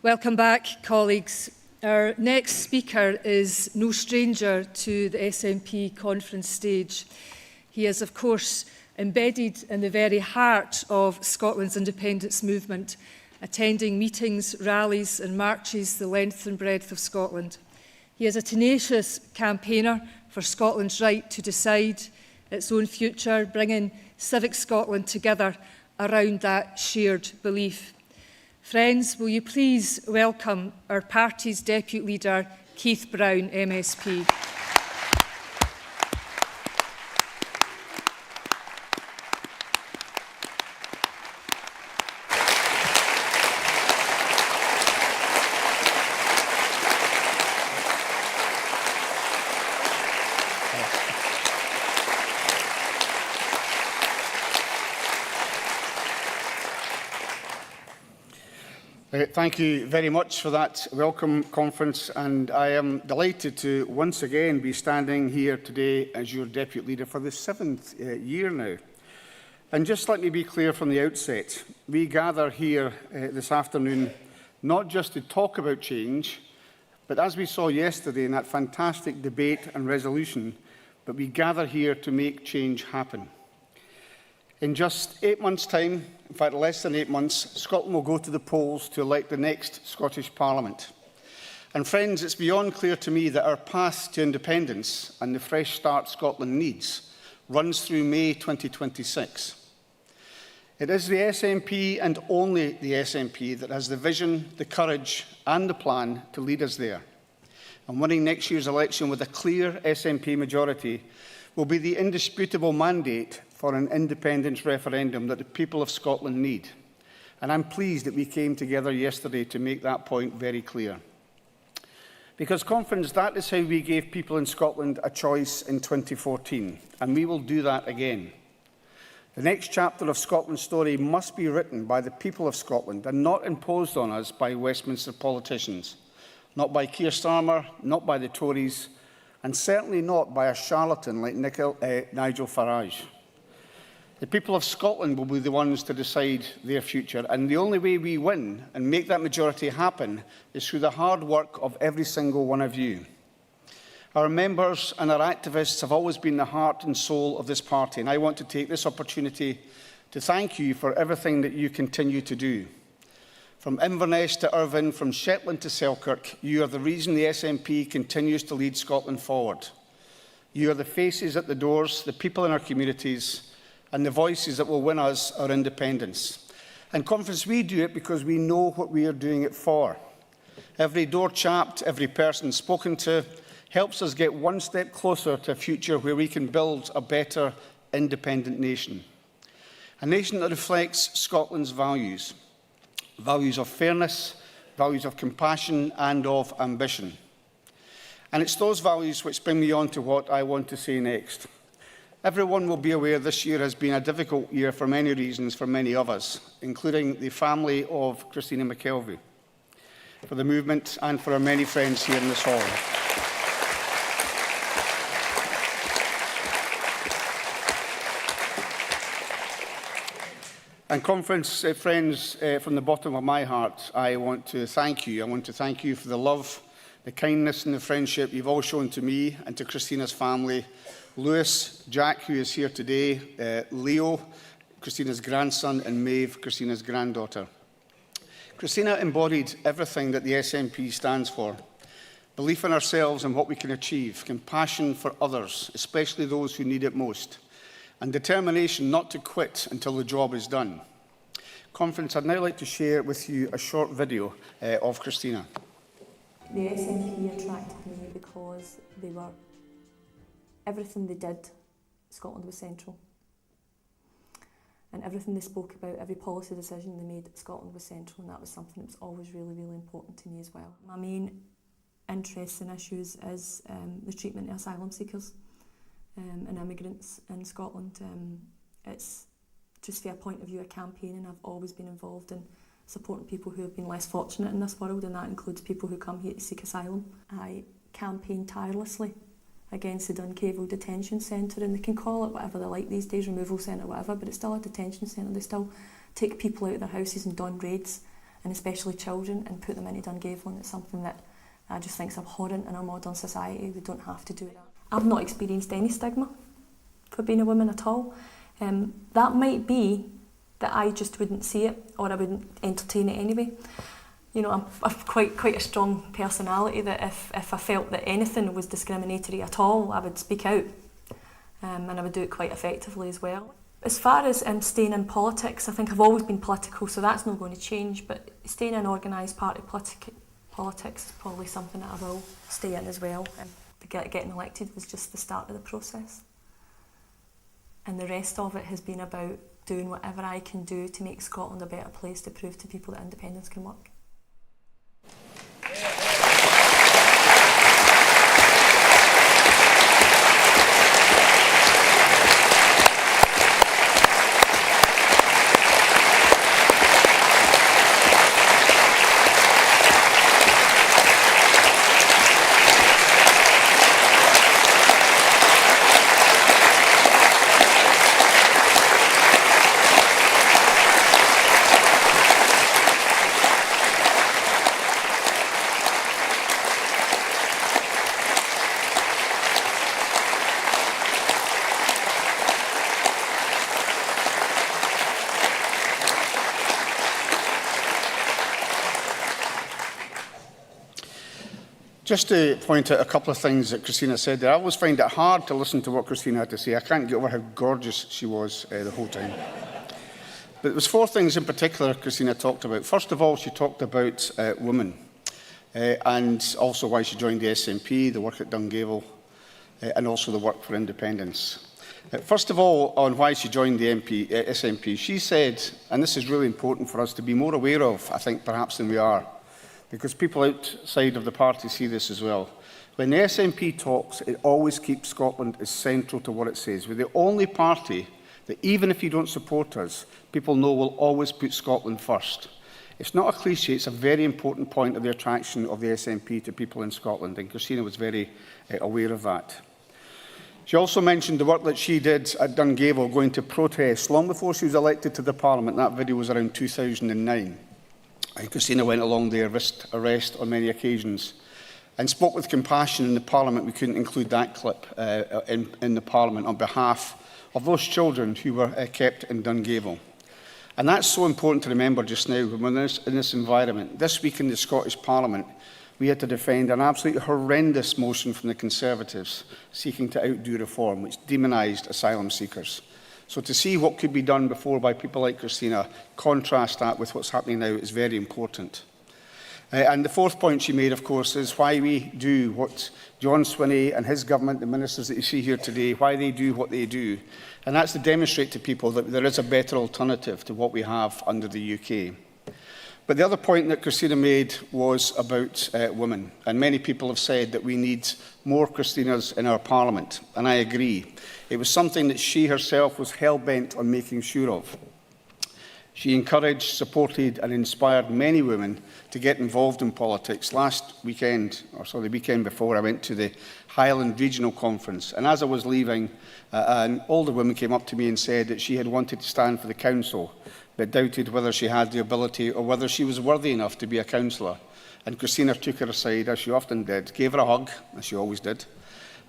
Welcome back, colleagues. Our next speaker is no stranger to the SNP conference stage. He is, of course, embedded in the very heart of Scotland's independence movement, attending meetings, rallies and marches the length and breadth of Scotland. He is a tenacious campaigner for Scotland's right to decide its own future, bringing civic Scotland together around that shared belief. Friends, will you please welcome our party's Depute Leader, Keith Brown, MSP. Thank you very much for that welcome, Conference, and I am delighted to once again be standing here today as your Deputy Leader for the 7th year now. And just let me be clear from the outset, we gather here this afternoon not just to talk about change, but as we saw yesterday in that fantastic debate and resolution, but we gather here to make change happen. In just 8 months' time, in fact less than 8 months, Scotland will go to the polls to elect the next Scottish Parliament. And friends, it's beyond clear to me that our path to independence and the fresh start Scotland needs runs through May 2026. It is the SNP and only the SNP that has the vision, the courage and the plan to lead us there. And winning next year's election with a clear SNP majority will be the indisputable mandate for an independence referendum that the people of Scotland need. And I'm pleased that we came together yesterday to make that point very clear. Because, Conference, that is how we gave people in Scotland a choice in 2014, and we will do that again. The next chapter of Scotland's story must be written by the people of Scotland and not imposed on us by Westminster politicians, not by Keir Starmer, not by the Tories, and certainly not by a charlatan like Nigel Farage. The people of Scotland will be the ones to decide their future, and the only way we win and make that majority happen is through the hard work of every single one of you. Our members and our activists have always been the heart and soul of this party, and I want to take this opportunity to thank you for everything that you continue to do. From Inverness to Irvine, from Shetland to Selkirk, you are the reason the SNP continues to lead Scotland forward. You are the faces at the doors, the people in our communities, and the voices that will win us our independence. And, Conference, we do it because we know what we are doing it for. Every door chapped, every person spoken to, helps us get one step closer to a future where we can build a better, independent nation. A nation that reflects Scotland's values. Values of fairness, values of compassion and of ambition. And it's those values which bring me on to what I want to say next. Everyone will be aware this year has been a difficult year for many reasons for many of us, including the family of Christina McKelvey, for the movement and for our many friends here in this hall. And, Conference, friends, from the bottom of my heart, I want to thank you. I want to thank you for the love, the kindness and the friendship you've all shown to me and to Christina's family. Lewis, Jack, who is here today, Leo, Christina's grandson, and Maeve, Christina's granddaughter. Christina embodied everything that the SNP stands for. Belief in ourselves and what we can achieve, compassion for others, especially those who need it most, and determination not to quit until the job is done. Conference, I'd now like to share with you a short video of Christina. The SNP attracted me because they were everything they did, Scotland was central. And everything they spoke about, every policy decision they made, Scotland was central, and that was something that was always really, really important to me as well. My main interests and issues is the treatment of asylum seekers and immigrants in Scotland. It's just from a point of view of campaigning, I've always been involved in supporting people who have been less fortunate in this world, and that includes people who come here to seek asylum. I campaign tirelessly against the Duncaville detention centre, and they can call it whatever they like these days, removal centre, whatever, but it's still a detention centre. They still take people out of their houses and don raids and especially children, and put them into Dungavelin. It's something that I just think is abhorrent in our modern society. We don't have to do that. I've not experienced any stigma for being a woman at all. That might be that I just wouldn't see it, or I wouldn't entertain it anyway. You know, I've quite a strong personality that if I felt that anything was discriminatory at all, I would speak out, and I would do it quite effectively as well. As far as staying in politics, I think I've always been political, so that's not going to change, but staying in organised party politics is probably something that I will stay in as well. Getting elected was just the start of the process. And the rest of it has been about doing whatever I can do to make Scotland a better place, to prove to people that independence can work. Just to point out a couple of things that Christina said there, I always find it hard to listen to what Christina had to say. I can't get over how gorgeous she was the whole time. But there was 4 things in particular Christina talked about. First of all, she talked about women and also why she joined the SNP, the work at Dungavel, and also the work for independence. First of all, on why she joined the SNP, she said, and this is really important for us to be more aware of, I think, perhaps than we are, because people outside of the party see this as well. When the SNP talks, it always keeps Scotland as central to what it says. We're the only party that, even if you don't support us, people know will always put Scotland first. It's not a cliche, it's a very important point of the attraction of the SNP to people in Scotland, and Christina was very aware of that. She also mentioned the work that she did at Dungavel, going to protest long before she was elected to the Parliament. That video was around 2009. And Christina went along there, risked arrest on many occasions, and spoke with compassion in the Parliament. We couldn't include that clip in the Parliament on behalf of those children who were kept in Dungavel. And that's so important to remember just now, when we're in this environment. This week in the Scottish Parliament, we had to defend an absolutely horrendous motion from the Conservatives seeking to outdo reform, which demonised asylum seekers. So to see what could be done before by people like Christina, contrast that with what's happening now, is very important. And the 4th point she made, of course, is why we do what John Swinney and his government, the ministers that you see here today, why they do what they do. And that's to demonstrate to people that there is a better alternative to what we have under the UK. But the other point that Christina made was about women. And many people have said that we need more Christinas in our Parliament. And I agree. It was something that she herself was hell-bent on making sure of. She encouraged, supported and inspired many women to get involved in politics. Last weekend, or sorry, the weekend before, I went to the Highland Regional Conference. And as I was leaving, an older woman came up to me and said that she had wanted to stand for the council, but doubted whether she had the ability or whether she was worthy enough to be a councillor. And Christina took her aside, as she often did, gave her a hug, as she always did,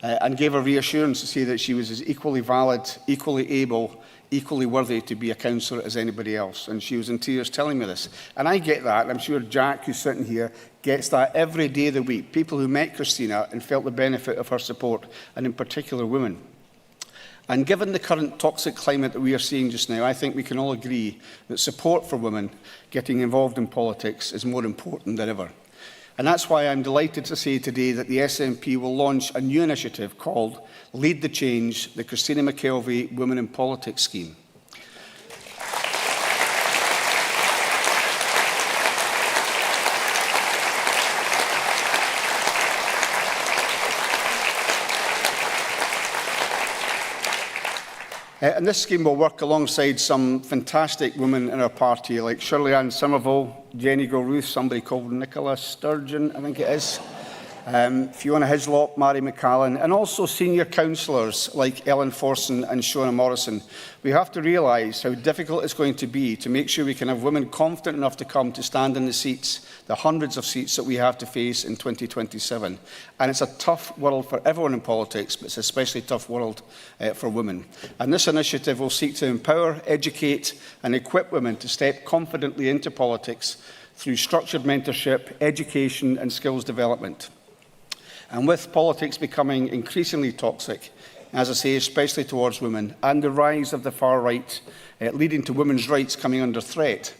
and gave her reassurance to say that she was as equally valid, equally able, equally worthy to be a councillor as anybody else. And she was in tears telling me this. And I get that. I'm sure Jack, who's sitting here, gets that every day of the week. People who met Christina and felt the benefit of her support, and in particular women. And given the current toxic climate that we are seeing just now, I think we can all agree that support for women getting involved in politics is more important than ever. And that's why I'm delighted to say today that the SNP will launch a new initiative called Lead the Change, the Christina McKelvey Women in Politics Scheme. And this scheme will work alongside some fantastic women in our party, like Shirley Ann Somerville, Jenny Gilruth, somebody called Nicola Sturgeon, I think it is, Fiona Hislop, Mary McCallan, and also senior councillors like Ellen Forson and Shona Morrison. We have to realise how difficult it's going to be to make sure we can have women confident enough to come to stand in the seats, the hundreds of seats that we have to face in 2027. And it's a tough world for everyone in politics, but it's an especially tough world for women. And this initiative will seek to empower, educate and equip women to step confidently into politics through structured mentorship, education and skills development. And with politics becoming increasingly toxic, as I say, especially towards women, and the rise of the far right leading to women's rights coming under threat.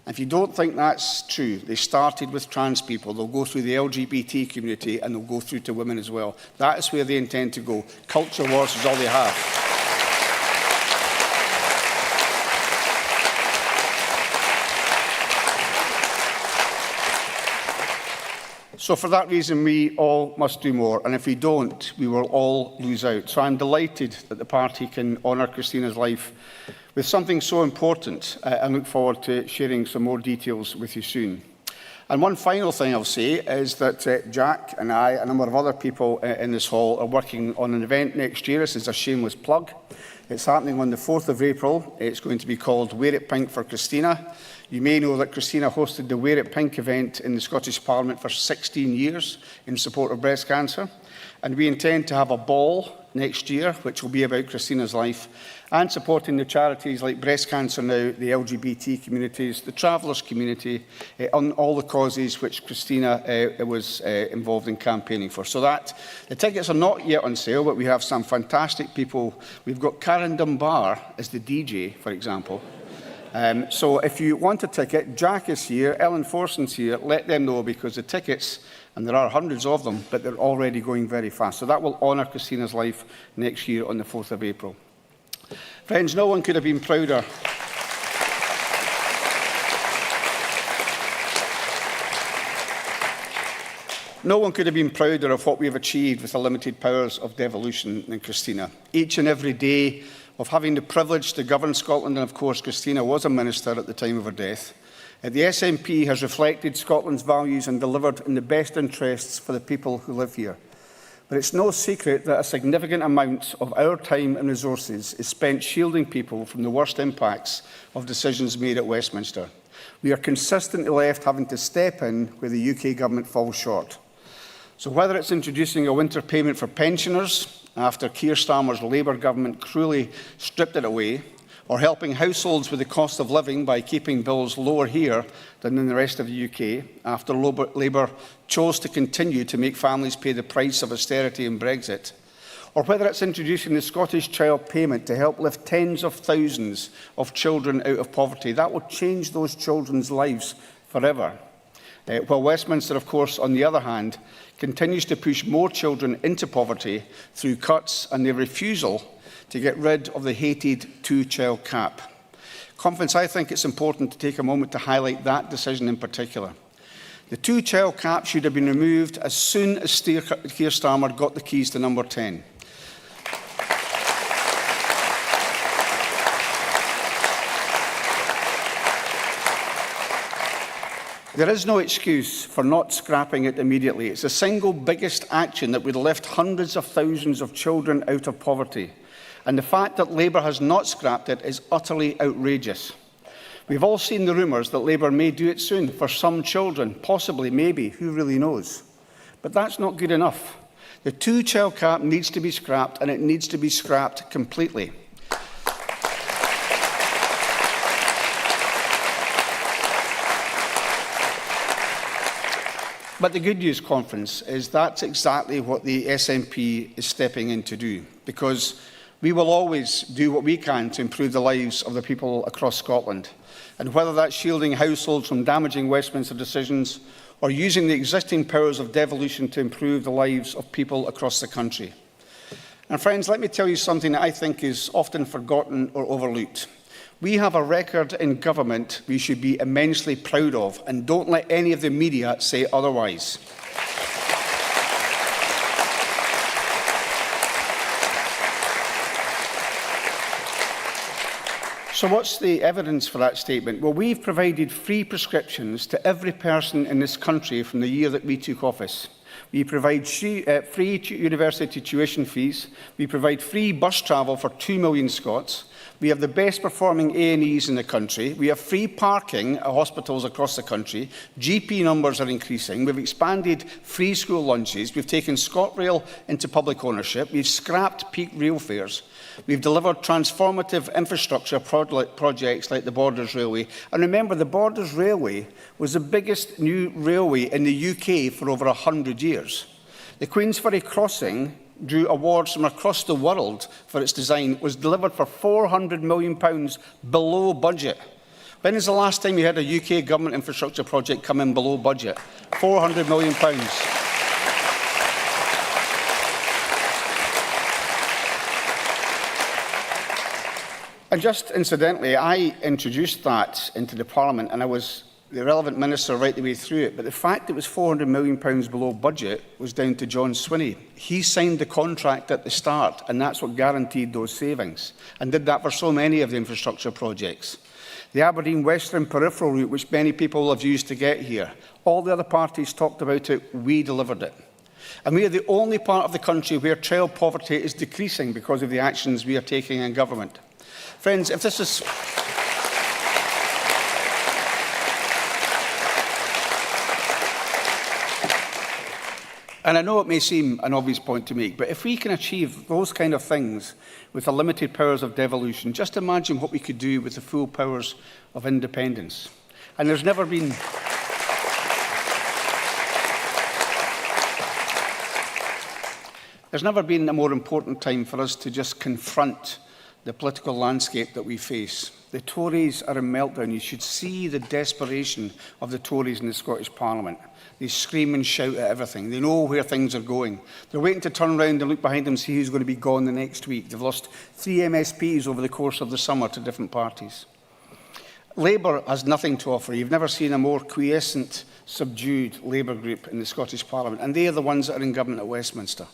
If you don't think that's true, they started with trans people, they'll go through the LGBT community and they'll go through to women as well. That is where they intend to go. Culture wars is all they have. So for that reason, we all must do more, and if we don't, we will all lose out. So I'm delighted that the party can honour Christina's life with something so important, and look forward to sharing some more details with you soon. And one final thing I'll say is that Jack and I, a number of other people in this hall, are working on an event next year. This is a shameless plug. It's happening on the 4th of April. It's going to be called Wear It Pink for Christina. You may know that Christina hosted the Wear It Pink event in the Scottish Parliament for 16 years in support of breast cancer. And we intend to have a ball next year, which will be about Christina's life, and supporting the charities like Breast Cancer Now, the LGBT communities, the Travellers community, on all the causes which Christina was involved in campaigning for. So that the tickets are not yet on sale, but we have some fantastic people. We've got Karen Dunbar as the DJ, for example. So if you want a ticket, Jack is here, Ellen Forson's here, let them know, because the tickets, and there are hundreds of them, but they're already going very fast. So that will honour Christina's life next year on the 4th of April. Friends, no one could have been prouder. No one could have been prouder of what we have achieved with the limited powers of devolution than Christina. Each and every day of having the privilege to govern Scotland, and of course Christina was a minister at the time of her death, the SNP has reflected Scotland's values and delivered in the best interests for the people who live here. But it's no secret that a significant amount of our time and resources is spent shielding people from the worst impacts of decisions made at Westminster. We are consistently left having to step in where the UK government falls short. So whether it's introducing a winter payment for pensioners after Keir Starmer's Labour government cruelly stripped it away, or helping households with the cost of living by keeping bills lower here than in the rest of the UK, after Labour chose to continue to make families pay the price of austerity and Brexit, or whether it's introducing the Scottish Child Payment to help lift tens of thousands of children out of poverty. That will change those children's lives forever. While Westminster, of course, on the other hand, continues to push more children into poverty through cuts and their refusal to get rid of the hated two-child cap. Conference, I think it's important to take a moment to highlight that decision in particular. The two-child cap should have been removed as soon as Keir Starmer got the keys to number 10. There is no excuse for not scrapping it immediately. It's the single biggest action that would lift hundreds of thousands of children out of poverty. And the fact that Labour has not scrapped it is utterly outrageous. We've all seen the rumours that Labour may do it soon for some children, possibly, maybe, who really knows. But that's not good enough. The two-child cap needs to be scrapped, and it needs to be scrapped completely. But the good news, Conference, is that's exactly what the SNP is stepping in to do, because we will always do what we can to improve the lives of the people across Scotland. And whether that's shielding households from damaging Westminster decisions or using the existing powers of devolution to improve the lives of people across the country. And friends, let me tell you something that I think is often forgotten or overlooked. We have a record in government we should be immensely proud of, and don't let any of the media say otherwise. So what's the evidence for that statement? Well, we've provided free prescriptions to every person in this country from the year that we took office. We provide free university tuition fees. We provide free bus travel for 2 million Scots. We have the best performing A&Es in the country. We have free parking at hospitals across the country. GP numbers are increasing. We've expanded free school lunches. We've taken ScotRail into public ownership. We've scrapped peak rail fares. We've delivered transformative infrastructure projects like the Borders Railway. And remember, the Borders Railway was the biggest new railway in the UK for over 100 years. The Queensferry Crossing drew awards from across the world for its design, was delivered for £400 million below budget. When is the last time you had a UK government infrastructure project come in below budget? £400 million. And just incidentally, I introduced that into the Parliament, and I was the relevant minister right the way through it. But the fact it was £400 million below budget was down to John Swinney. He signed the contract at the start, and that's what guaranteed those savings, and did that for so many of the infrastructure projects. The Aberdeen Western Peripheral route, which many people have used to get here, all the other parties talked about it, we delivered it. And we are the only part of the country where child poverty is decreasing because of the actions we are taking in government. Friends, if this is... And I know it may seem an obvious point to make, but if we can achieve those kind of things with the limited powers of devolution, just imagine what we could do with the full powers of independence. And there's never been... There's never been a more important time for us to just confront the political landscape that we face. The Tories are in meltdown. You should see the desperation of the Tories in the Scottish Parliament. They scream and shout at everything. They know where things are going. They're waiting to turn around and look behind them and see who's going to be gone the next week. They've lost 3 MSPs over the course of the summer to different parties. Labour has nothing to offer. You've never seen a more quiescent, subdued Labour group in the Scottish Parliament, and they are the ones that are in government at Westminster.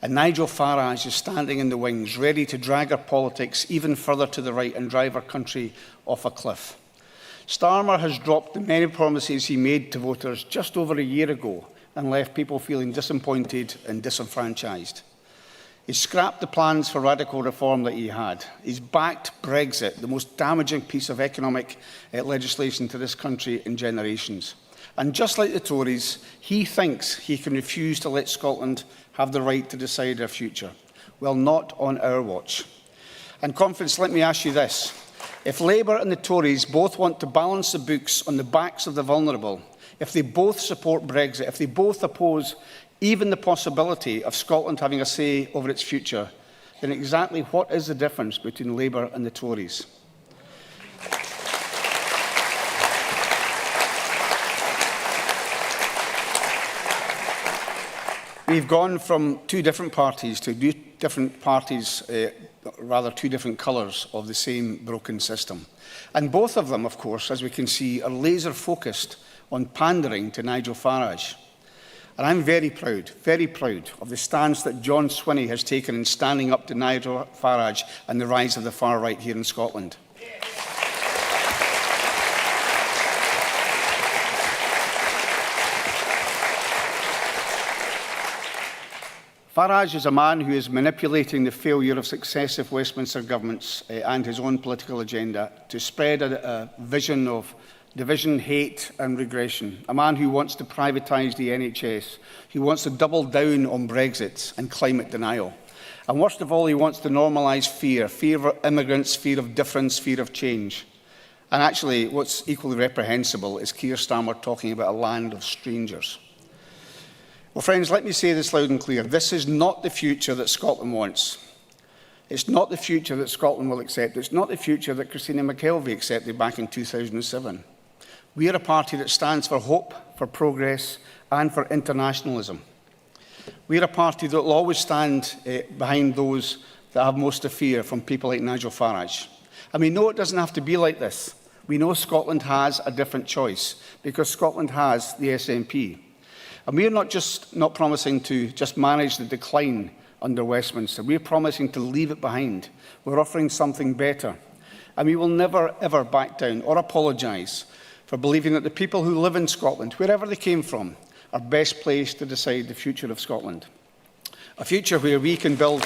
And Nigel Farage is standing in the wings, ready to drag our politics even further to the right and drive our country off a cliff. Starmer has dropped the many promises he made to voters just over a year ago and left people feeling disappointed and disenfranchised. He's scrapped the plans for radical reform that he had. He's backed Brexit, the most damaging piece of economic legislation to this country in generations. And just like the Tories, he thinks he can refuse to let Scotland have the right to decide our future. Well, not on our watch. And conference, let me ask you this. If Labour and the Tories both want to balance the books on the backs of the vulnerable, if they both support Brexit, if they both oppose even the possibility of Scotland having a say over its future, then exactly what is the difference between Labour and the Tories? We've gone from two different parties to two different colours of the same broken system. And both of them, of course, as we can see, are laser focused on pandering to Nigel Farage. And I'm very proud of the stance that John Swinney has taken in standing up to Nigel Farage and the rise of the far right here in Scotland. Farage is a man who is manipulating the failure of successive Westminster governments and his own political agenda to spread a vision of division, hate and regression. A man who wants to privatise the NHS, who wants to double down on Brexit and climate denial. And worst of all, he wants to normalise fear of immigrants, fear of difference, fear of change. And actually, what's equally reprehensible is Keir Starmer talking about a land of strangers. Well, friends, let me say this loud and clear. This is not the future that Scotland wants. It's not the future that Scotland will accept. It's not the future that Christina McKelvey accepted back in 2007. We are a party that stands for hope, for progress, and for internationalism. We are a party that will always stand behind those that have most to fear from people like Nigel Farage. And we know it doesn't have to be like this. We know Scotland has a different choice, because Scotland has the SNP. And we are not promising to just manage the decline under Westminster. We are promising to leave it behind. We're offering something better. And we will never, ever back down or apologise for believing that the people who live in Scotland, wherever they came from, are best placed to decide the future of Scotland. A future where we can build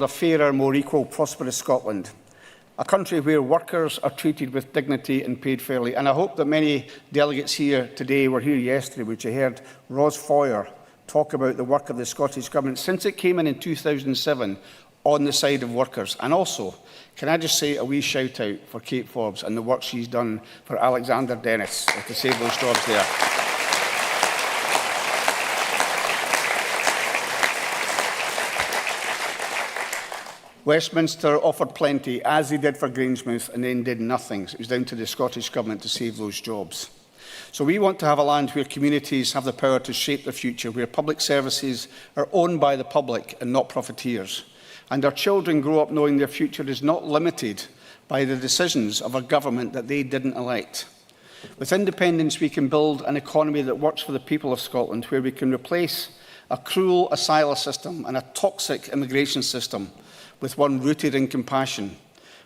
a fairer, more equal, prosperous Scotland. A country where workers are treated with dignity and paid fairly. And I hope that many delegates here today were here yesterday, which I heard Ros Foyer talk about the work of the Scottish Government since it came in 2007 on the side of workers. And also, can I just say a wee shout out for Kate Forbes and the work she's done for Alexander Dennis to save those jobs there. Westminster offered plenty, as they did for Grangemouth, and then did nothing. It was down to the Scottish Government to save those jobs. So we want to have a land where communities have the power to shape their future, where public services are owned by the public and not profiteers, and our children grow up knowing their future is not limited by the decisions of a government that they didn't elect. With independence, we can build an economy that works for the people of Scotland, where we can replace a cruel asylum system and a toxic immigration system with one rooted in compassion,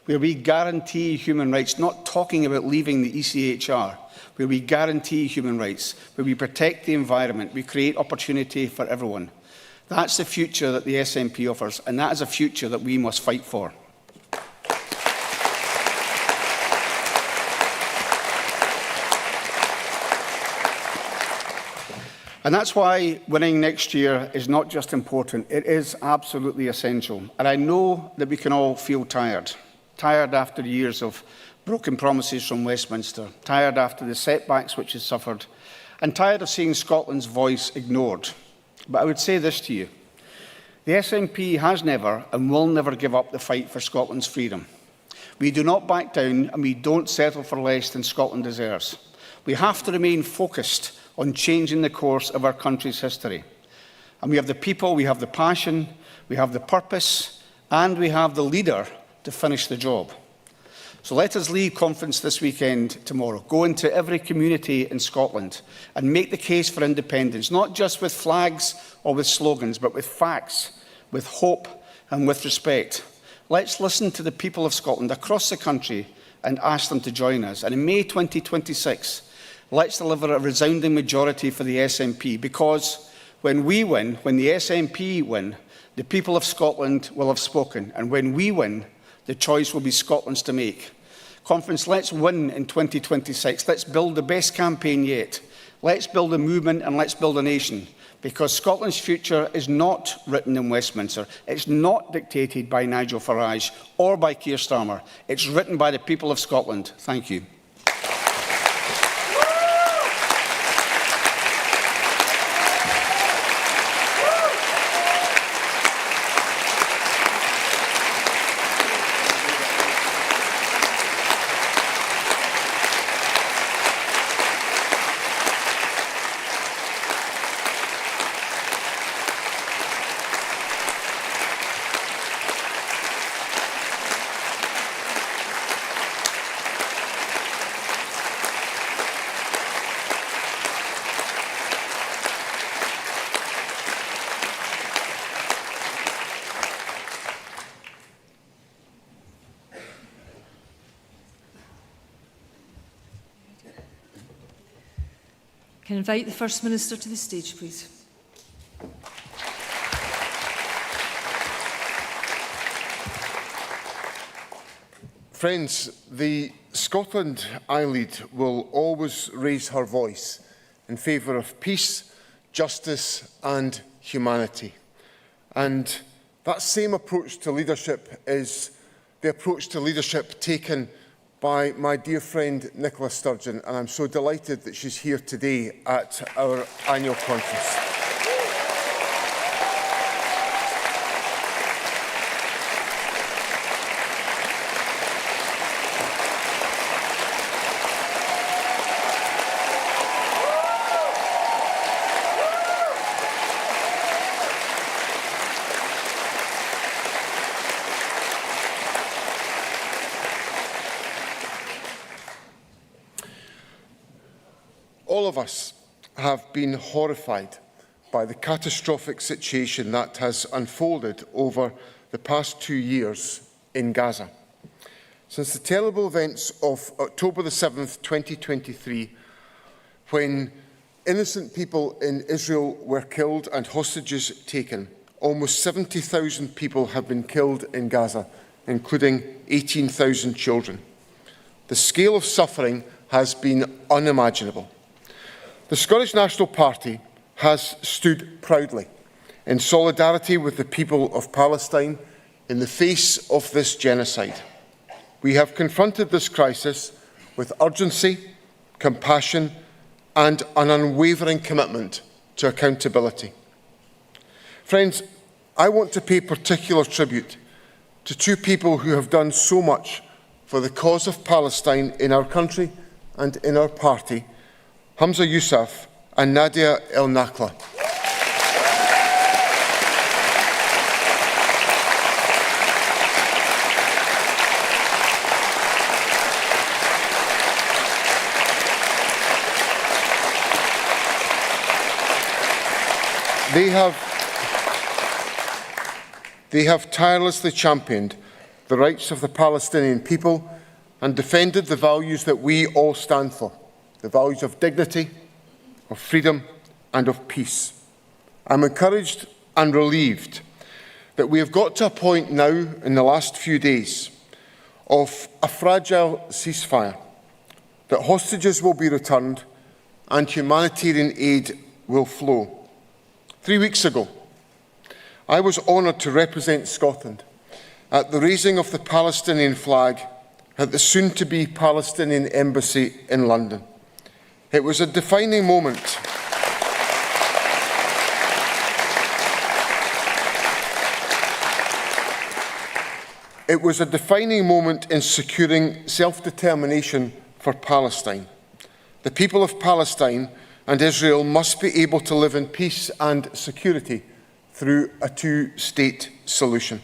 where we guarantee human rights, not talking about leaving the ECHR, where we guarantee human rights, where we protect the environment, we create opportunity for everyone. That's the future that the SNP offers, and that is a future that we must fight for. And that's why winning next year is not just important, it is absolutely essential. And I know that we can all feel tired after years of broken promises from Westminster, tired after the setbacks which it suffered, and tired of seeing Scotland's voice ignored. But I would say this to you. The SNP has never and will never give up the fight for Scotland's freedom. We do not back down, and we don't settle for less than Scotland deserves. We have to remain focused on changing the course of our country's history. And we have the people, we have the passion, we have the purpose, and we have the leader to finish the job. So let us leave conference this weekend tomorrow. Go into every community in Scotland and make the case for independence, not just with flags or with slogans, but with facts, with hope and with respect. Let's listen to the people of Scotland across the country and ask them to join us. And in May 2026, let's deliver a resounding majority for the SNP, because when we win, when the SNP win, the people of Scotland will have spoken. And when we win, the choice will be Scotland's to make. Conference, let's win in 2026. Let's build the best campaign yet. Let's build a movement and let's build a nation. Because Scotland's future is not written in Westminster. It's not dictated by Nigel Farage or by Keir Starmer. It's written by the people of Scotland. Thank you. Can I invite the First Minister to the stage, please? Friends, the Scotland I lead will always raise her voice in favour of peace, justice and humanity. And that same approach to leadership is the approach to leadership taken by my dear friend Nicola Sturgeon, and I'm so delighted that she's here today at our annual conference. All of us have been horrified by the catastrophic situation that has unfolded over the past 2 years in Gaza. Since the terrible events of October the 7th, 2023, when innocent people in Israel were killed and hostages taken, almost 70,000 people have been killed in Gaza, including 18,000 children. The scale of suffering has been unimaginable. The Scottish National Party has stood proudly in solidarity with the people of Palestine in the face of this genocide. We have confronted this crisis with urgency, compassion, and an unwavering commitment to accountability. Friends, I want to pay particular tribute to two people who have done so much for the cause of Palestine in our country and in our party, Hamza Yousaf and Nadia El Nakla. They have tirelessly championed the rights of the Palestinian people and defended the values that we all stand for, the values of dignity, of freedom and of peace. I'm encouraged and relieved that we have got to a point now in the last few days of a fragile ceasefire, that hostages will be returned and humanitarian aid will flow. 3 weeks ago, I was honoured to represent Scotland at the raising of the Palestinian flag at the soon-to-be Palestinian Embassy in London. It was a defining moment. It was a defining moment in securing self-determination for Palestine. The people of Palestine and Israel must be able to live in peace and security through a two-state solution.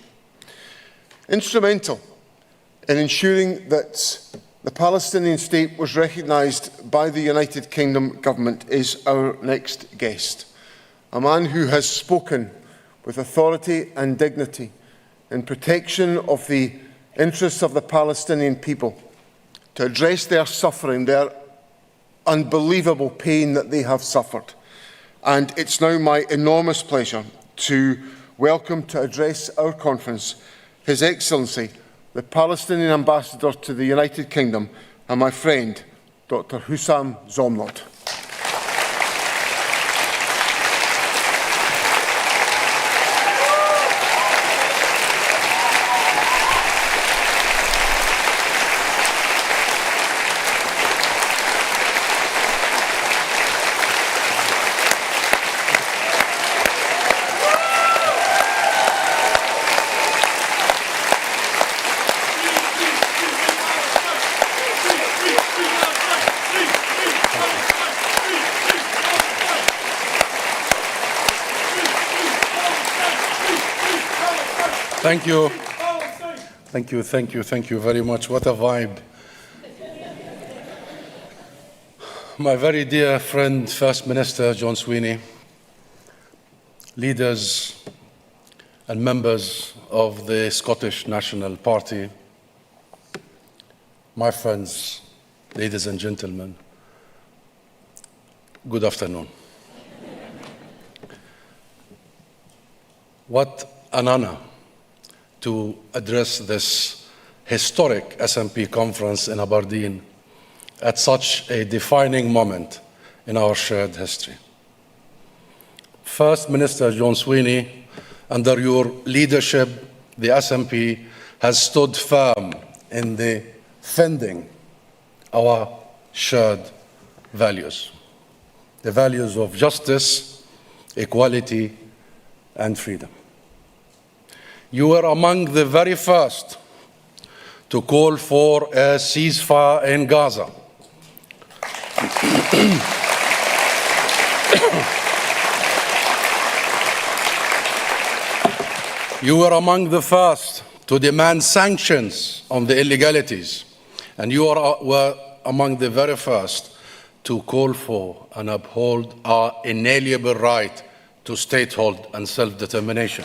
Instrumental in ensuring that the Palestinian state was recognised by the United Kingdom government is our next guest, a man who has spoken with authority and dignity in protection of the interests of the Palestinian people, to address their suffering, their unbelievable pain that they have suffered. And it's now my enormous pleasure to welcome to address our conference His Excellency, the Palestinian Ambassador to the United Kingdom, and my friend, Dr. Hussam Zomlot. Thank you. Thank you very much. What a vibe. My very dear friend, First Minister John Sweeney, leaders and members of the Scottish National Party, my friends, ladies and gentlemen, good afternoon. What an honor to address this historic SNP conference in Aberdeen at such a defining moment in our shared history. First Minister John Sweeney, under your leadership, the SNP has stood firm in defending our shared values, the values of justice, equality, and freedom. You were among the very first to call for a ceasefire in Gaza. You were among the first to demand sanctions on the illegalities, and you were among the very first to call for and uphold our inalienable right to statehood and self-determination.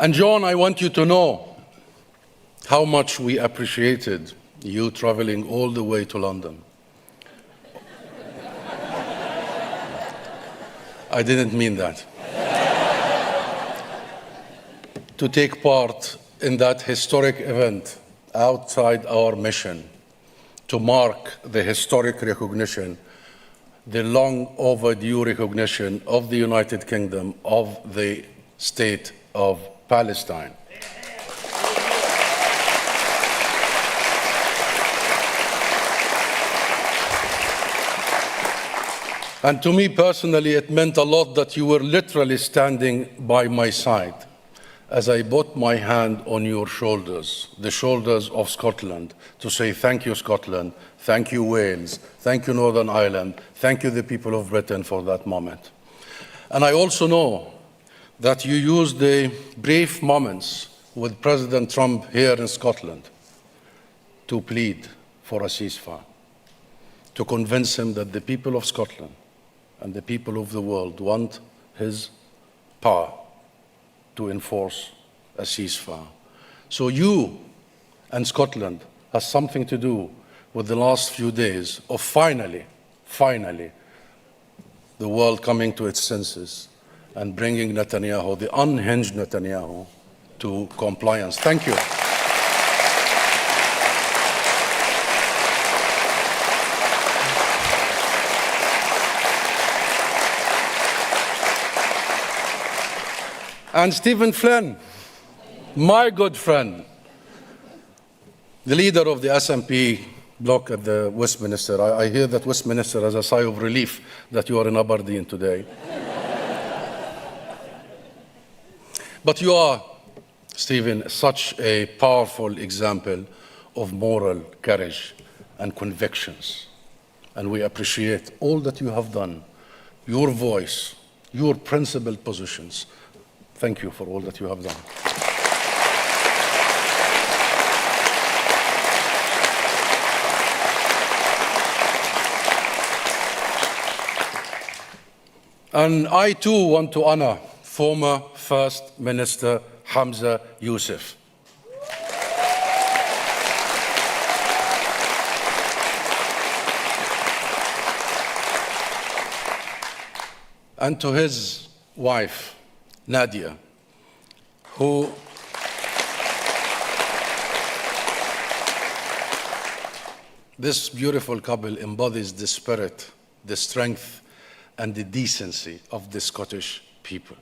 And John, I want you to know how much we appreciated you traveling all the way to London. I didn't mean that. To take part in that historic event outside our mission, to mark the historic recognition, the long overdue recognition of the United Kingdom of the State of Palestine. And to me personally, it meant a lot that you were literally standing by my side as I put my hand on your shoulders, the shoulders of Scotland, to say thank you, Scotland, thank you, Wales, thank you, Northern Ireland, thank you, the people of Britain, for that moment. And I also know that you used the brief moments with President Trump here in Scotland to plead for a ceasefire, to convince him that the people of Scotland and the people of the world want his power to enforce a ceasefire. So you and Scotland has something to do with the last few days of finally, the world coming to its senses and bringing Netanyahu, the unhinged Netanyahu, to compliance. Thank you. And Stephen Flynn, my good friend, the leader of the SNP bloc at the Westminster. I hear that Westminster has a sigh of relief that you are in Aberdeen today. But you are, Stephen, such a powerful example of moral courage and convictions. And we appreciate all that you have done, your voice, your principled positions. Thank you for all that you have done. And I too want to honor former First Minister Hamza Youssef. And to his wife, Nadia, who this beautiful couple embodies the spirit, the strength, and the decency of the Scottish people.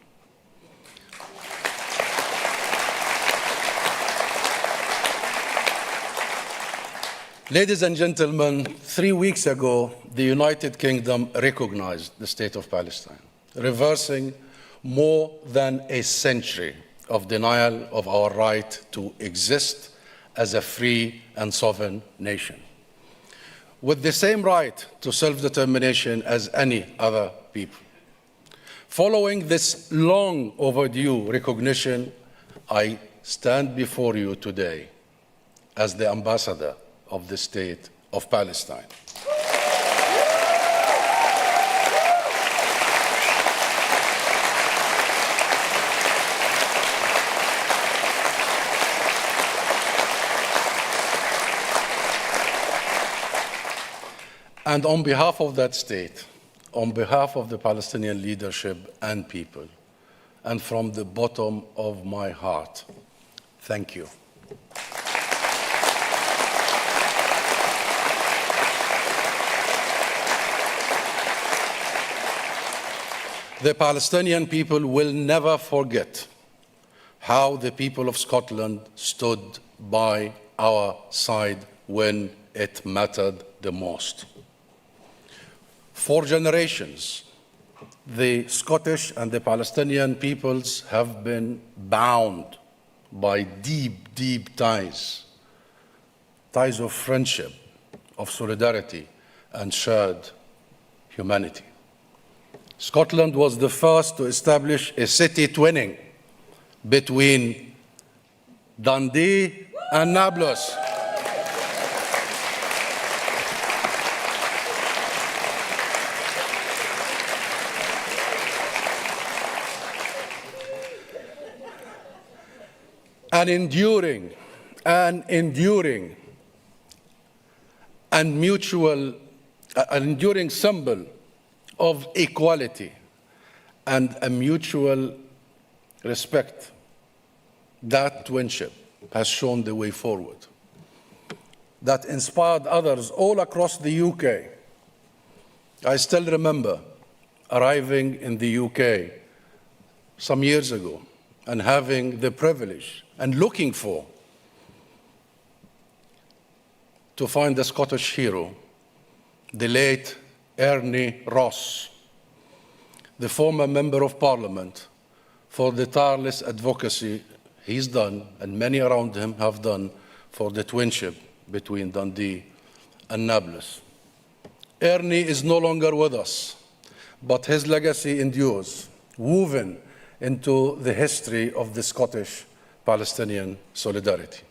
Ladies and gentlemen, 3 weeks ago, the United Kingdom recognized the State of Palestine, reversing more than a century of denial of our right to exist as a free and sovereign nation, with the same right to self-determination as any other people. Following this long overdue recognition, I stand before you today as the ambassador of the State of Palestine. And on behalf of that state, on behalf of the Palestinian leadership and people, and from the bottom of my heart, thank you. The Palestinian people will never forget how the people of Scotland stood by our side when it mattered the most. For generations, the Scottish and the Palestinian peoples have been bound by deep, deep ties of friendship, of solidarity, and shared humanity. Scotland was the first to establish a city twinning between Dundee and Nablus. an enduring and mutual, an enduring symbol of equality and a mutual respect. That twinship has shown the way forward. That inspired others all across the UK. I still remember arriving in the UK some years ago and having the privilege and looking to find the Scottish hero, the late Ernie Ross, the former Member of Parliament, for the tireless advocacy he's done and many around him have done for the twinship between Dundee and Nablus. Ernie is no longer with us, but his legacy endures, woven into the history of the Scottish-Palestinian solidarity.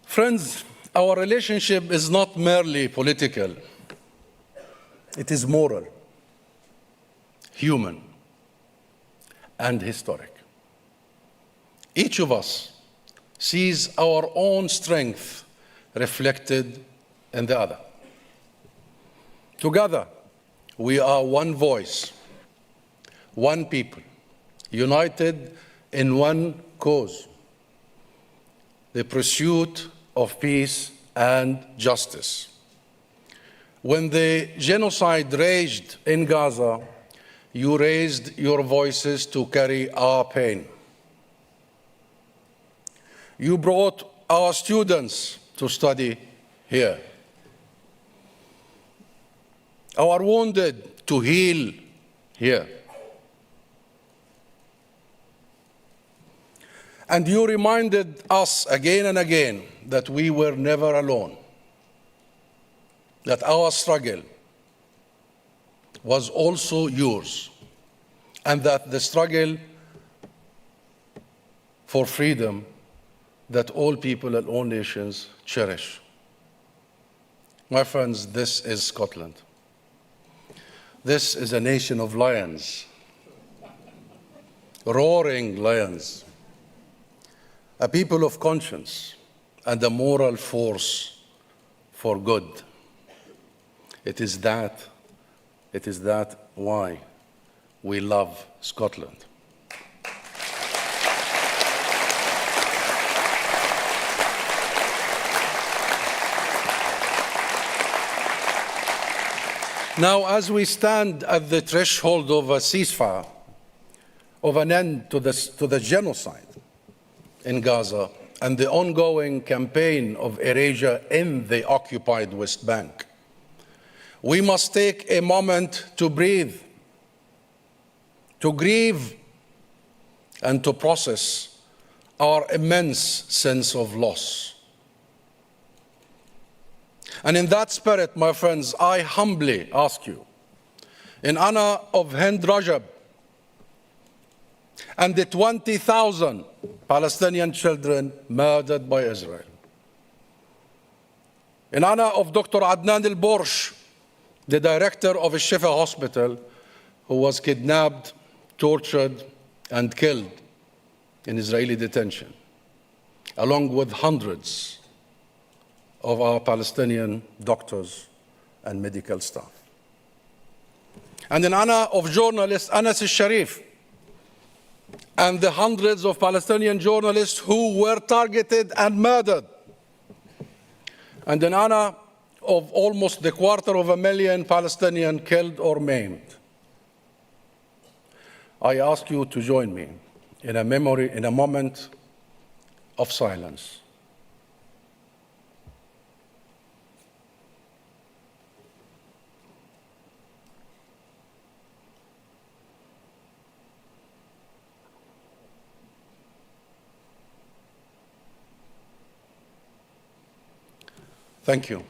Friends, our relationship is not merely political. It is moral, human, and historic. Each of us sees our own strength reflected in the other. Together, we are one voice, one people, united in one cause, the pursuit of peace and justice. When the genocide raged in Gaza, you raised your voices to carry our pain. You brought our students to study here, our wounded to heal here. And you reminded us again and again that we were never alone, that our struggle was also yours, and that the struggle for freedom that all people and all nations cherish. My friends, this is Scotland. This is a nation of lions, roaring lions, a people of conscience and a moral force for good. It is that why we love Scotland. Now, as we stand at the threshold of a ceasefire, of an end to the genocide in Gaza and the ongoing campaign of erasure in the occupied West Bank, we must take a moment to breathe, to grieve, and to process our immense sense of loss. And in that spirit, my friends, I humbly ask you, in honor of Hind Rajab and the 20,000 Palestinian children murdered by Israel, in honor of Dr. Adnan al-Borsh, the director of Al-Shifa Hospital, who was kidnapped, tortured, and killed in Israeli detention, along with hundreds of our Palestinian doctors and medical staff. And in honor of journalist Anas al-Sharif and the hundreds of Palestinian journalists who were targeted and murdered. And in honor of almost 250,000 Palestinians killed or maimed. I ask you to join me in a moment of silence. Thank you.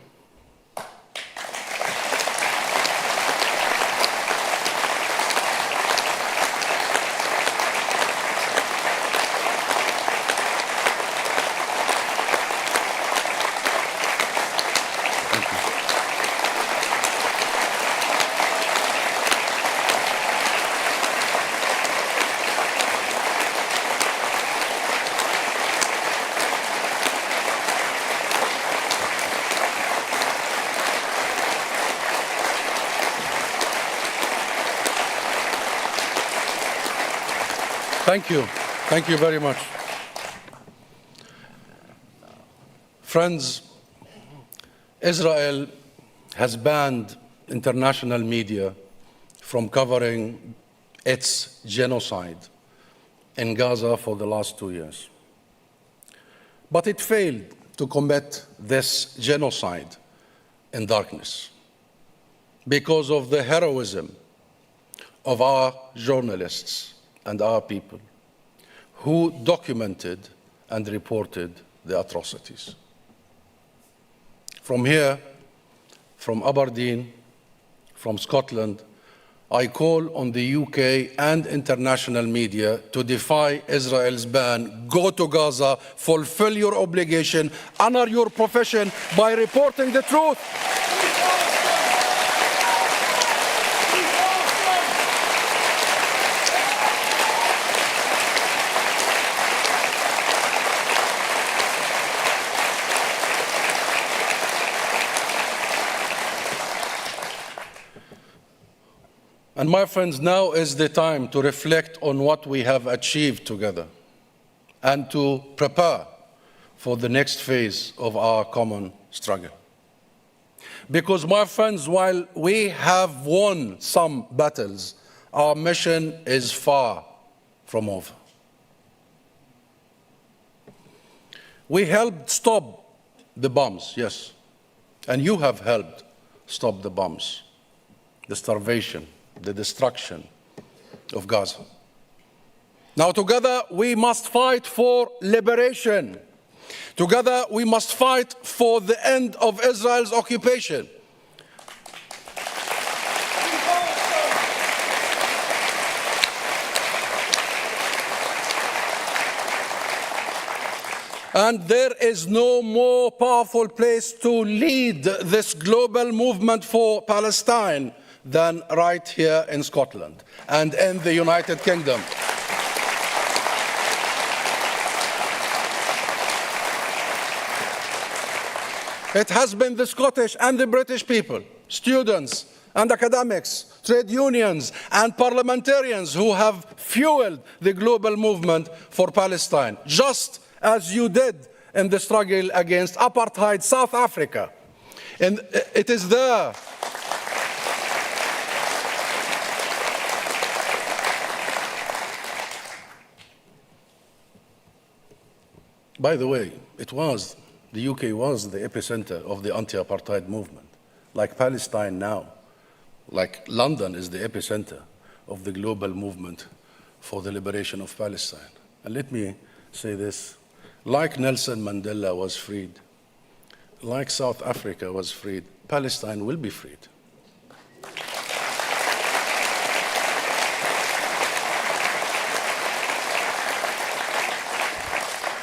Thank you. Thank you very much. Friends, Israel has banned international media from covering its genocide in Gaza for the last 2 years. But it failed to combat this genocide in darkness because of the heroism of our journalists and our people who documented and reported the atrocities. From here, from Aberdeen, from Scotland, I call on the UK and international media to defy Israel's ban. Go to Gaza, fulfill your obligation, honor your profession by reporting the truth. And my friends, now is the time to reflect on what we have achieved together and to prepare for the next phase of our common struggle. Because, my friends, while we have won some battles, our mission is far from over. We helped stop the bombs, yes, and you have helped stop the bombs, the starvation, the destruction of Gaza. Now, together, we must fight for liberation. Together, we must fight for the end of Israel's occupation. And there is no more powerful place to lead this global movement for Palestine than right here in Scotland and in the United Kingdom. It has been the Scottish and the British people, students and academics, trade unions and parliamentarians who have fueled the global movement for Palestine, just as you did in the struggle against apartheid South Africa. And it is there by the way, the UK was the epicenter of the anti-apartheid movement, like Palestine now, like London is the epicenter of the global movement for the liberation of Palestine. And let me say this, like Nelson Mandela was freed, like South Africa was freed, Palestine will be freed.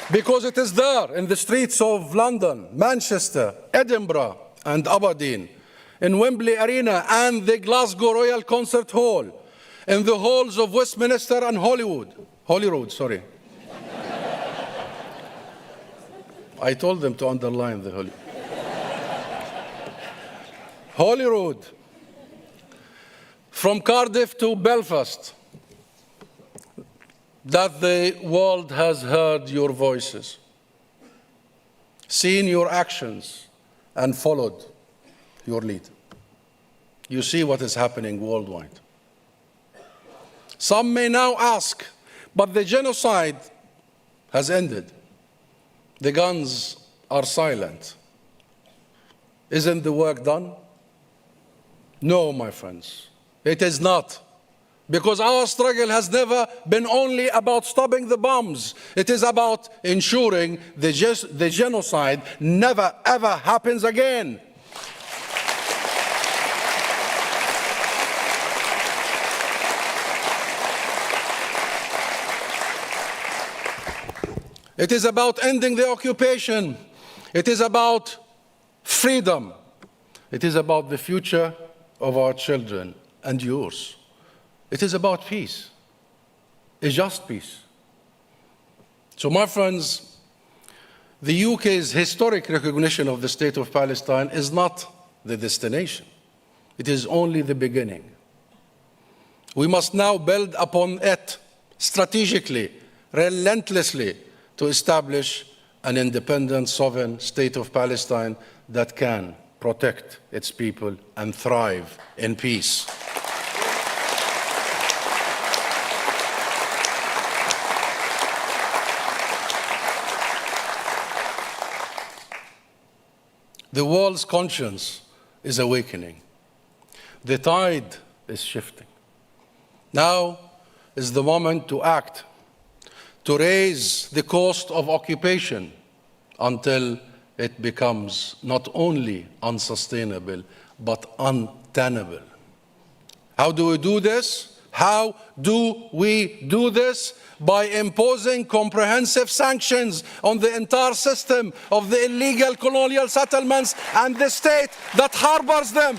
Because it is there in the streets of London, Manchester, Edinburgh, and Aberdeen, in Wembley Arena and the Glasgow Royal Concert Hall, in the halls of Westminster and Holyrood, sorry. I told them to underline the Holyrood. From Cardiff to Belfast, that the world has heard your voices, seen your actions, and followed your lead. You see what is happening worldwide. Some may now ask, but the genocide has ended. The guns are silent. Isn't the work done? No, my friends, it is not. Because our struggle has never been only about stopping the bombs. It is about ensuring the genocide never, ever happens again. It is about ending the occupation. It is about freedom. It is about the future of our children and yours. It is about peace, a just peace. So, my friends, the UK's historic recognition of the State of Palestine is not the destination. It is only the beginning. We must now build upon it strategically, relentlessly, to establish an independent, sovereign state of Palestine that can protect its people and thrive in peace. The world's conscience is awakening. The tide is shifting. Now is the moment to act, to raise the cost of occupation until it becomes not only unsustainable, but untenable. How do we do this? How do we do this? By imposing comprehensive sanctions on the entire system of the illegal colonial settlements and the state that harbors them.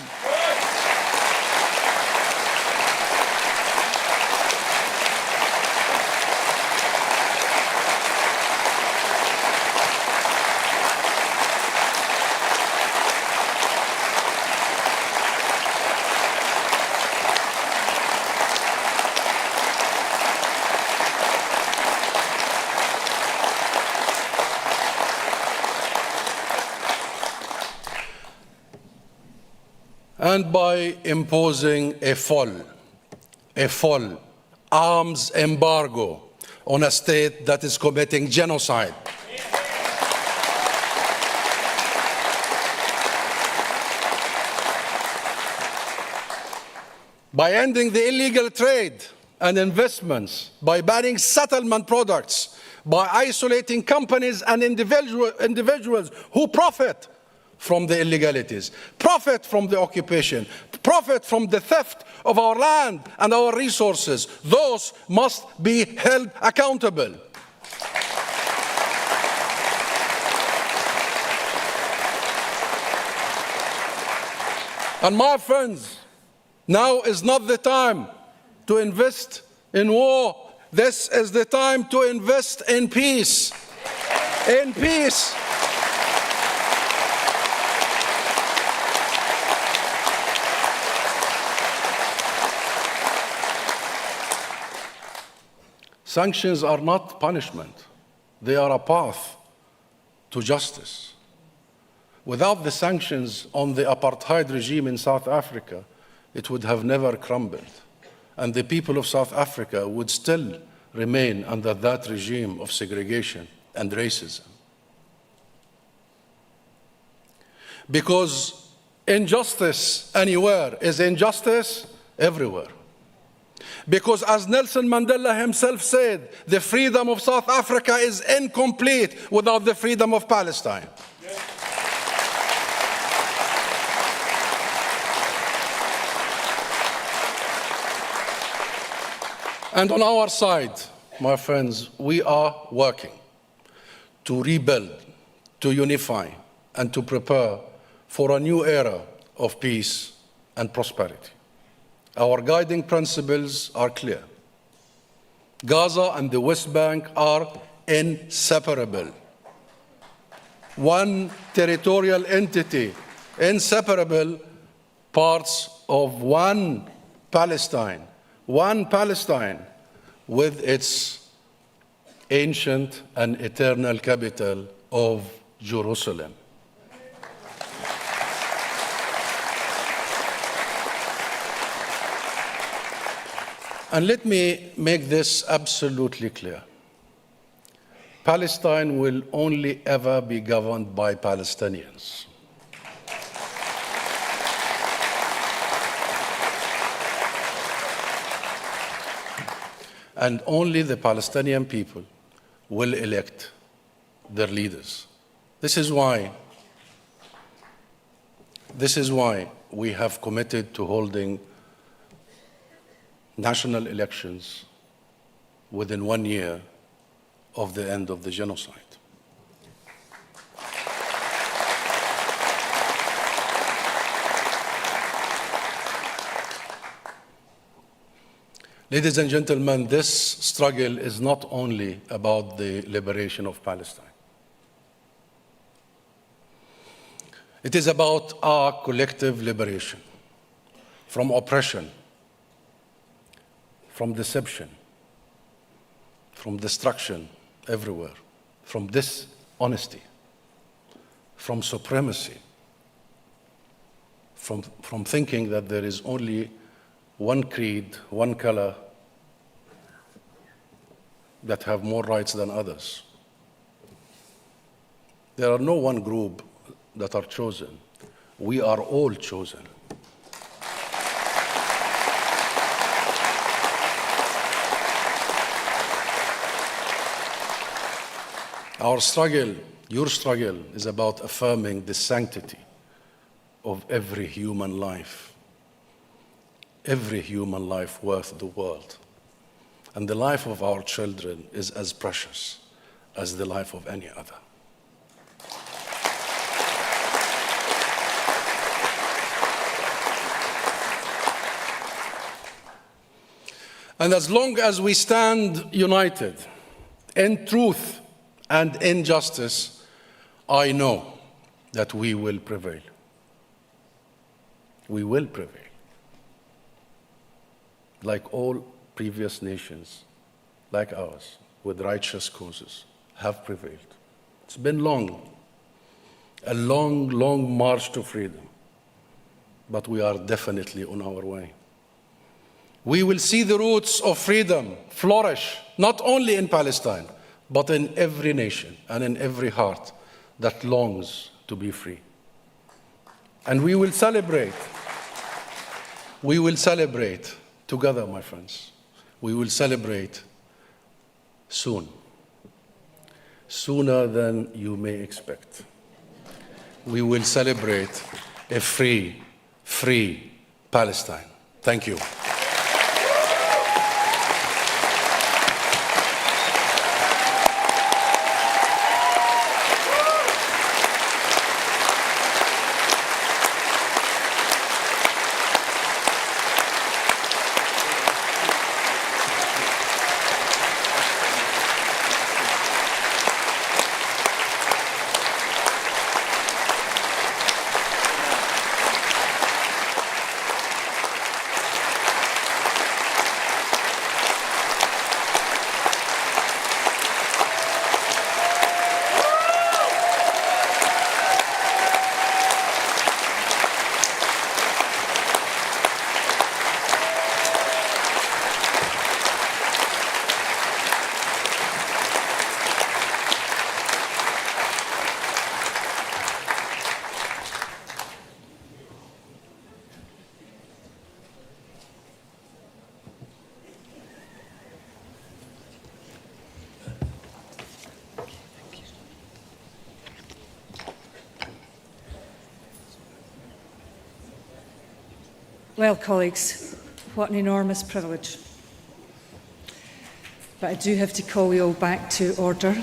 And by imposing a full arms embargo on a state that is committing genocide. By ending the illegal trade and investments, by banning settlement products, by isolating companies and individuals who profit from the illegalities, profit from the occupation, profit from the theft of our land and our resources. Those must be held accountable. And my friends, now is not the time to invest in war. This is the time to invest in peace. In peace. Sanctions are not punishment. They are a path to justice. Without the sanctions on the apartheid regime in South Africa, it would have never crumbled. And the people of South Africa would still remain under that regime of segregation and racism. Because injustice anywhere is injustice everywhere. Because as Nelson Mandela himself said, the freedom of South Africa is incomplete without the freedom of Palestine. And on our side, my friends, we are working to rebuild, to unify, and to prepare for a new era of peace and prosperity. Our guiding principles are clear. Gaza and the West Bank are inseparable. One territorial entity, inseparable parts of one Palestine with its ancient and eternal capital of Jerusalem. And let me make this absolutely clear. Palestine will only ever be governed by Palestinians. And only the Palestinian people will elect their leaders. This is why we have committed to holding national elections within 1 year of the end of the genocide. Ladies and gentlemen, this struggle is not only about the liberation of Palestine. It is about our collective liberation from oppression, from deception, from destruction everywhere, from dishonesty, from supremacy, from thinking that there is only one creed, one color that have more rights than others. There are no one group that are chosen. We are all chosen. Our struggle, your struggle, is about affirming the sanctity of every human life worth the world. And the life of our children is as precious as the life of any other. And as long as we stand united in truth and in justice, I know that we will prevail. We will prevail. Like all previous nations, like ours, with righteous causes, have prevailed. It's been long, a long, long march to freedom, but we are definitely on our way. We will see the roots of freedom flourish, not only in Palestine, but in every nation and in every heart that longs to be free. And we will celebrate. We will celebrate together, my friends. We will celebrate soon, sooner than you may expect. We will celebrate a free Palestine. Thank you. Well, colleagues, what an enormous privilege. But I do have to call you all back to order,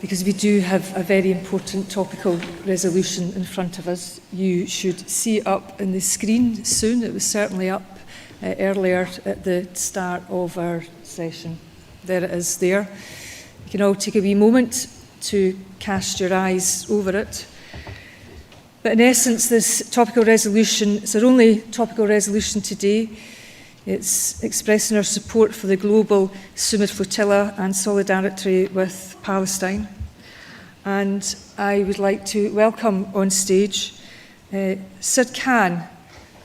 because we do have a very important topical resolution in front of us. You should see it up on the screen soon. It was certainly up earlier at the start of our session. There it is there. You can all take a wee moment to cast your eyes over it. But in essence, this topical resolution is our only topical resolution today. It's expressing our support for the global Sumud Flotilla and solidarity with Palestine. And I would like to welcome on stage Sid Khan,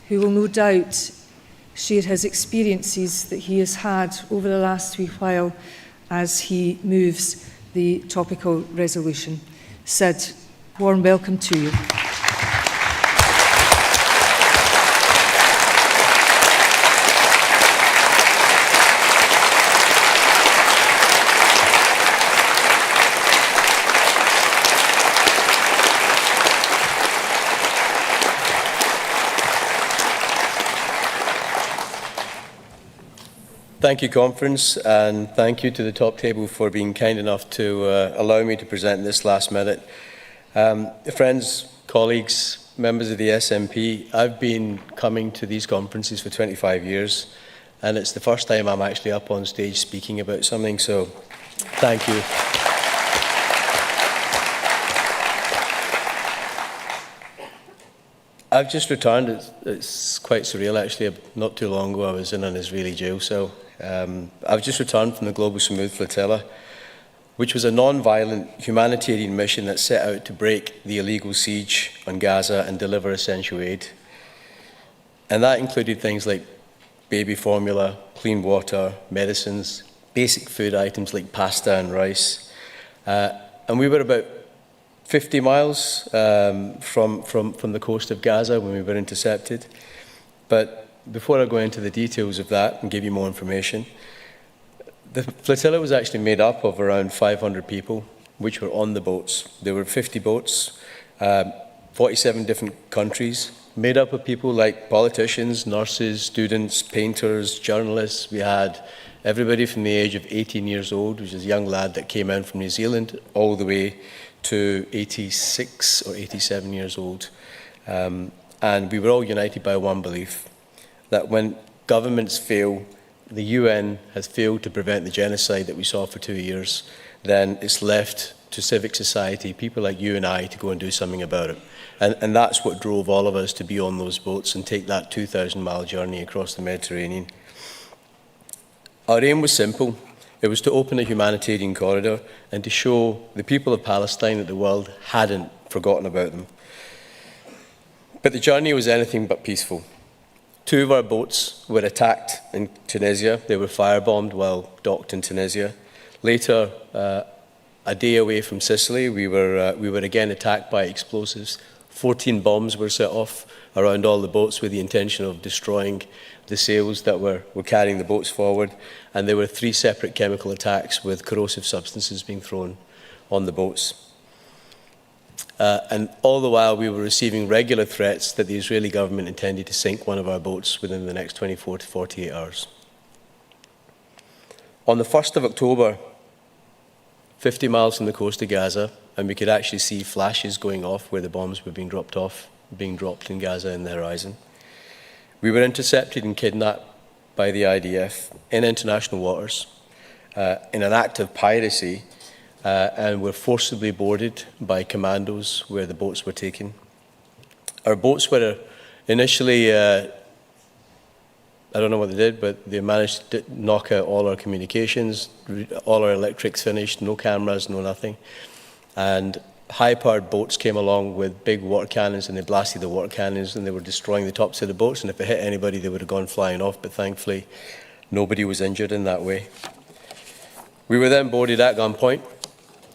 who will no doubt share his experiences that he has had over the last wee while as he moves the topical resolution. Sid, warm welcome to you. Thank you, Conference, and thank you to the top table for being kind enough to allow me to present this last minute. Friends, colleagues, members of the SNP, I've been coming to these conferences for 25 years, and it's the first time I'm actually up on stage speaking about something, so thank you. I've just returned. It's quite surreal, actually. Not too long ago, I was in an Israeli jail cell. I've just returned from the Global Smooth Flotilla, which was a non-violent humanitarian mission that set out to break the illegal siege on Gaza and deliver essential aid. And that included things like baby formula, clean water, medicines, basic food items like pasta and rice. And we were about 50 miles from the coast of Gaza when we were intercepted. But before I go into the details of that and give you more information, the flotilla was actually made up of around 500 people, which were on the boats. There were 50 boats, 47 different countries, made up of people like politicians, nurses, students, painters, journalists. We had everybody from the age of 18 years old, which is a young lad that came in from New Zealand, all the way to 86 or 87 years old. And we were all united by one belief, that when governments fail, the UN has failed to prevent the genocide that we saw for 2 years, then it's left to civic society, people like you and I, to go and do something about it. And that's what drove all of us to be on those boats and take that 2,000-mile journey across the Mediterranean. Our aim was simple. It was to open a humanitarian corridor and to show the people of Palestine that the world hadn't forgotten about them. But the journey was anything but peaceful. 2 of our boats were attacked in Tunisia. They were firebombed while docked in Tunisia. Later, a day away from Sicily, we were again attacked by explosives. 14 bombs were set off around all the boats with the intention of destroying the sails that were carrying the boats forward. And there were 3 separate chemical attacks with corrosive substances being thrown on the boats. And all the while, we were receiving regular threats that the Israeli government intended to sink one of our boats within the next 24 to 48 hours. On the 1st of October, 50 miles from the coast of Gaza, and we could actually see flashes going off where the bombs were being dropped in Gaza in the horizon. We were intercepted and kidnapped by the IDF in international waters in an act of piracy, and were forcibly boarded by commandos where the boats were taken. Our boats were initially, I don't know what they did, but they managed to knock out all our communications, all our electrics finished, no cameras, no nothing. And high-powered boats came along with big water cannons, and they blasted the water cannons, and they were destroying the tops of the boats, and if it hit anybody, they would have gone flying off, but thankfully, nobody was injured in that way. We were then boarded at gunpoint,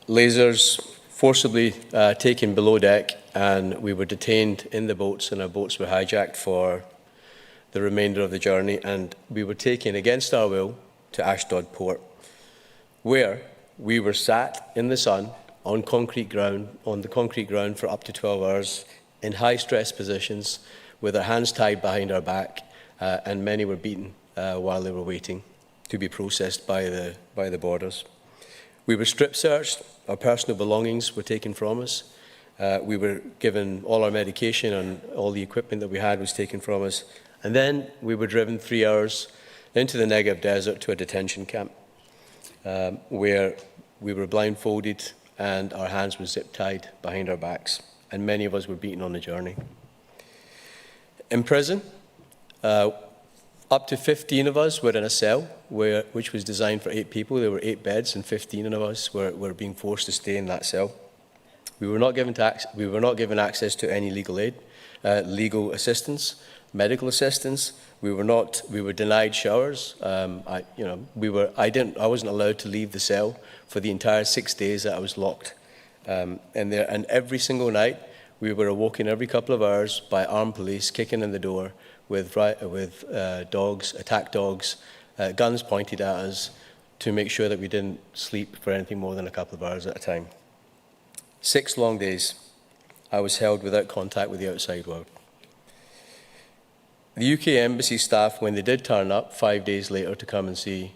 lasers forcibly taken below deck, and we were detained in the boats, and our boats were hijacked for the remainder of the journey, and we were taken against our will to Ashdod port, where we were sat in the sun on the concrete ground for up to 12 hours in high-stress positions with our hands tied behind our back, and many were beaten while they were waiting to be processed by the borders. We were strip-searched. Our personal belongings were taken from us. We were given all our medication, and all the equipment that we had was taken from us. And then we were driven 3 hours into the Negev desert to a detention camp where we were blindfolded and our hands were zip-tied behind our backs. And many of us were beaten on the journey. In prison, up to 15 of us were in a cell which was designed for 8 people. There were 8 beds, and 15 of us were being forced to stay in that cell. We were not given access to any legal aid, legal assistance, medical assistance. We were denied showers. I wasn't allowed to leave the cell for the entire 6 days that I was locked. And every single night, we were awoken every couple of hours by armed police kicking in the door with dogs, attack dogs, guns pointed at us to make sure that we didn't sleep for anything more than a couple of hours at a time. 6 long days, I was held without contact with the outside world. The UK embassy staff, when they did turn up 5 days later to come and see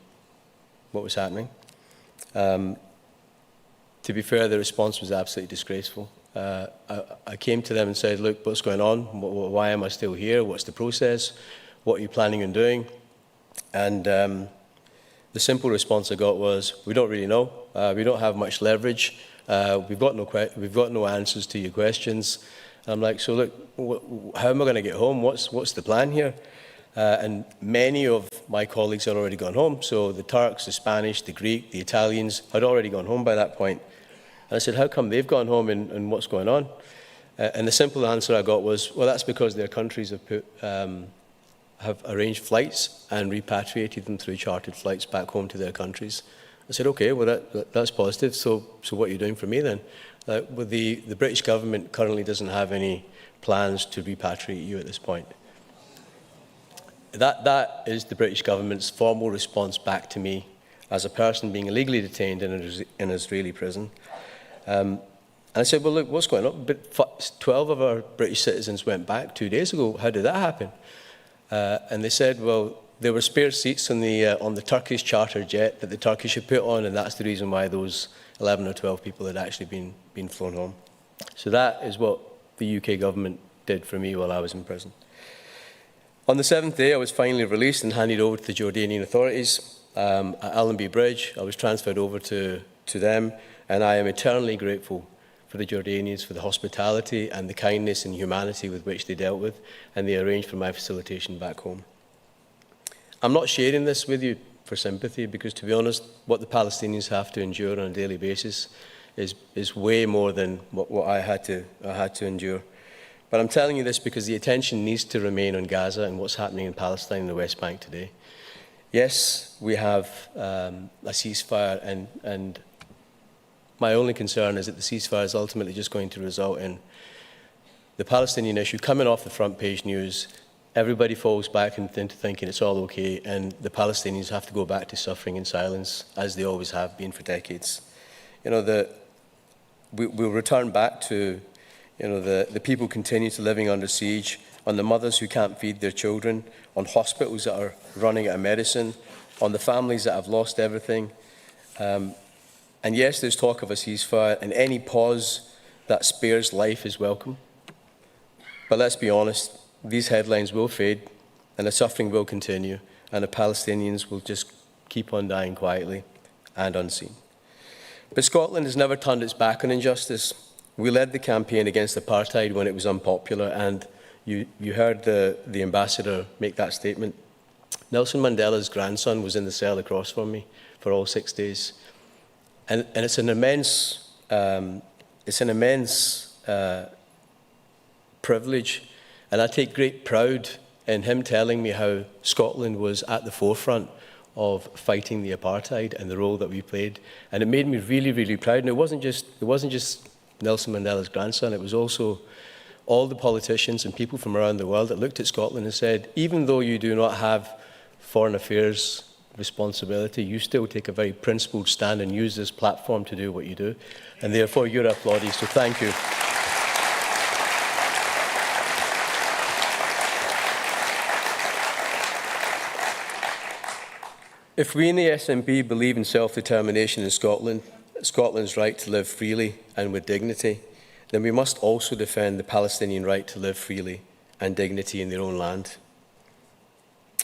what was happening, to be fair, the response was absolutely disgraceful. I came to them and said, look, what's going on? Why am I still here? What's the process? What are you planning on doing? And the simple response I got was, we don't really know. We don't have much leverage. We've got no answers to your questions. And I'm like, so look, how am I going to get home? What's the plan here? and many of my colleagues had already gone home. So the Turks, the Spanish, the Greek, the Italians had already gone home by that point. And I said, how come they've gone home and what's going on? And the simple answer I got was, well, that's because their countries have arranged flights and repatriated them through chartered flights back home to their countries. I said, okay, well, that's positive. So what are you doing for me then? Well, the British government currently doesn't have any plans to repatriate you at this point. That is the British government's formal response back to me as a person being illegally detained in an Israeli prison. And I said, well, look, what's going on? But 12 of our British citizens went back 2 days ago. How did that happen? And they said, well, there were spare seats on the Turkish charter jet that the Turkish had put on, and that's the reason why those 11 or 12 people had actually been flown home. So that is what the UK government did for me while I was in prison. On the 7th day, I was finally released and handed over to the Jordanian authorities at Allenby Bridge. I was transferred over to them, and I am eternally grateful for the Jordanians for the hospitality and the kindness and humanity with which they dealt with, and they arranged for my facilitation back home. I'm not sharing this with you for sympathy because, to be honest, what the Palestinians have to endure on a daily basis is way more than what I had to endure. But I'm telling you this because the attention needs to remain on Gaza and what's happening in Palestine and the West Bank today. Yes, we have a ceasefire, and my only concern is that the ceasefire is ultimately just going to result in the Palestinian issue coming off the front page news. Everybody falls back into thinking it's all okay, and the Palestinians have to go back to suffering in silence, as they always have been for decades. You know, we'll return back to, you know, the people continue to living under siege, on the mothers who can't feed their children, on hospitals that are running out of medicine, on the families that have lost everything. And yes, there's talk of a ceasefire, and any pause that spares life is welcome. But let's be honest, these headlines will fade, and the suffering will continue, and the Palestinians will just keep on dying quietly and unseen. But Scotland has never turned its back on injustice. We led the campaign against apartheid when it was unpopular, and you heard the ambassador make that statement. Nelson Mandela's grandson was in the cell across from me for all 6 days. And it's an immense privilege, and I take great pride in him telling me how Scotland was at the forefront of fighting the apartheid and the role that we played, and it made me really, really proud. And it wasn't just Nelson Mandela's grandson; it was also all the politicians and people from around the world that looked at Scotland and said, even though you do not have foreign affairs responsibility, you still take a very principled stand and use this platform to do what you do, and therefore you're applauded, so thank you. If we in the SNP believe in self-determination in Scotland, Scotland's right to live freely and with dignity, then we must also defend the Palestinian right to live freely and dignity in their own land.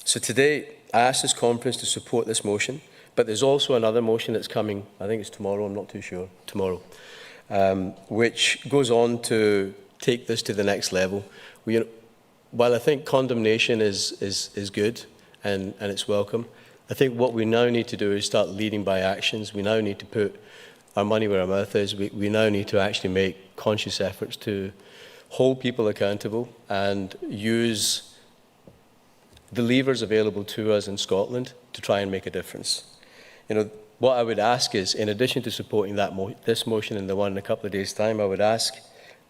So today, I ask this conference to support this motion, but there's also another motion that's coming, I think it's tomorrow, I'm not too sure, tomorrow, which goes on to take this to the next level. While I think condemnation is good and it's welcome, I think what we now need to do is start leading by actions. We now need to put our money where our mouth is. We now need to actually make conscious efforts to hold people accountable and use the levers available to us in Scotland to try and make a difference. You know, what I would ask is, in addition to supporting this motion and the one in a couple of days' time, I would ask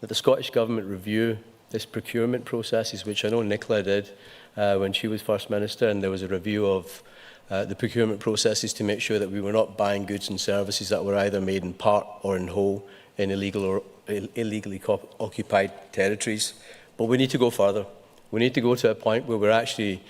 that the Scottish Government review this procurement processes, which I know Nicola did when she was First Minister, and there was a review of the procurement processes to make sure that we were not buying goods and services that were either made in part or in whole in illegal or illegally occupied territories. But we need to go further. We need to go to a point where we're actually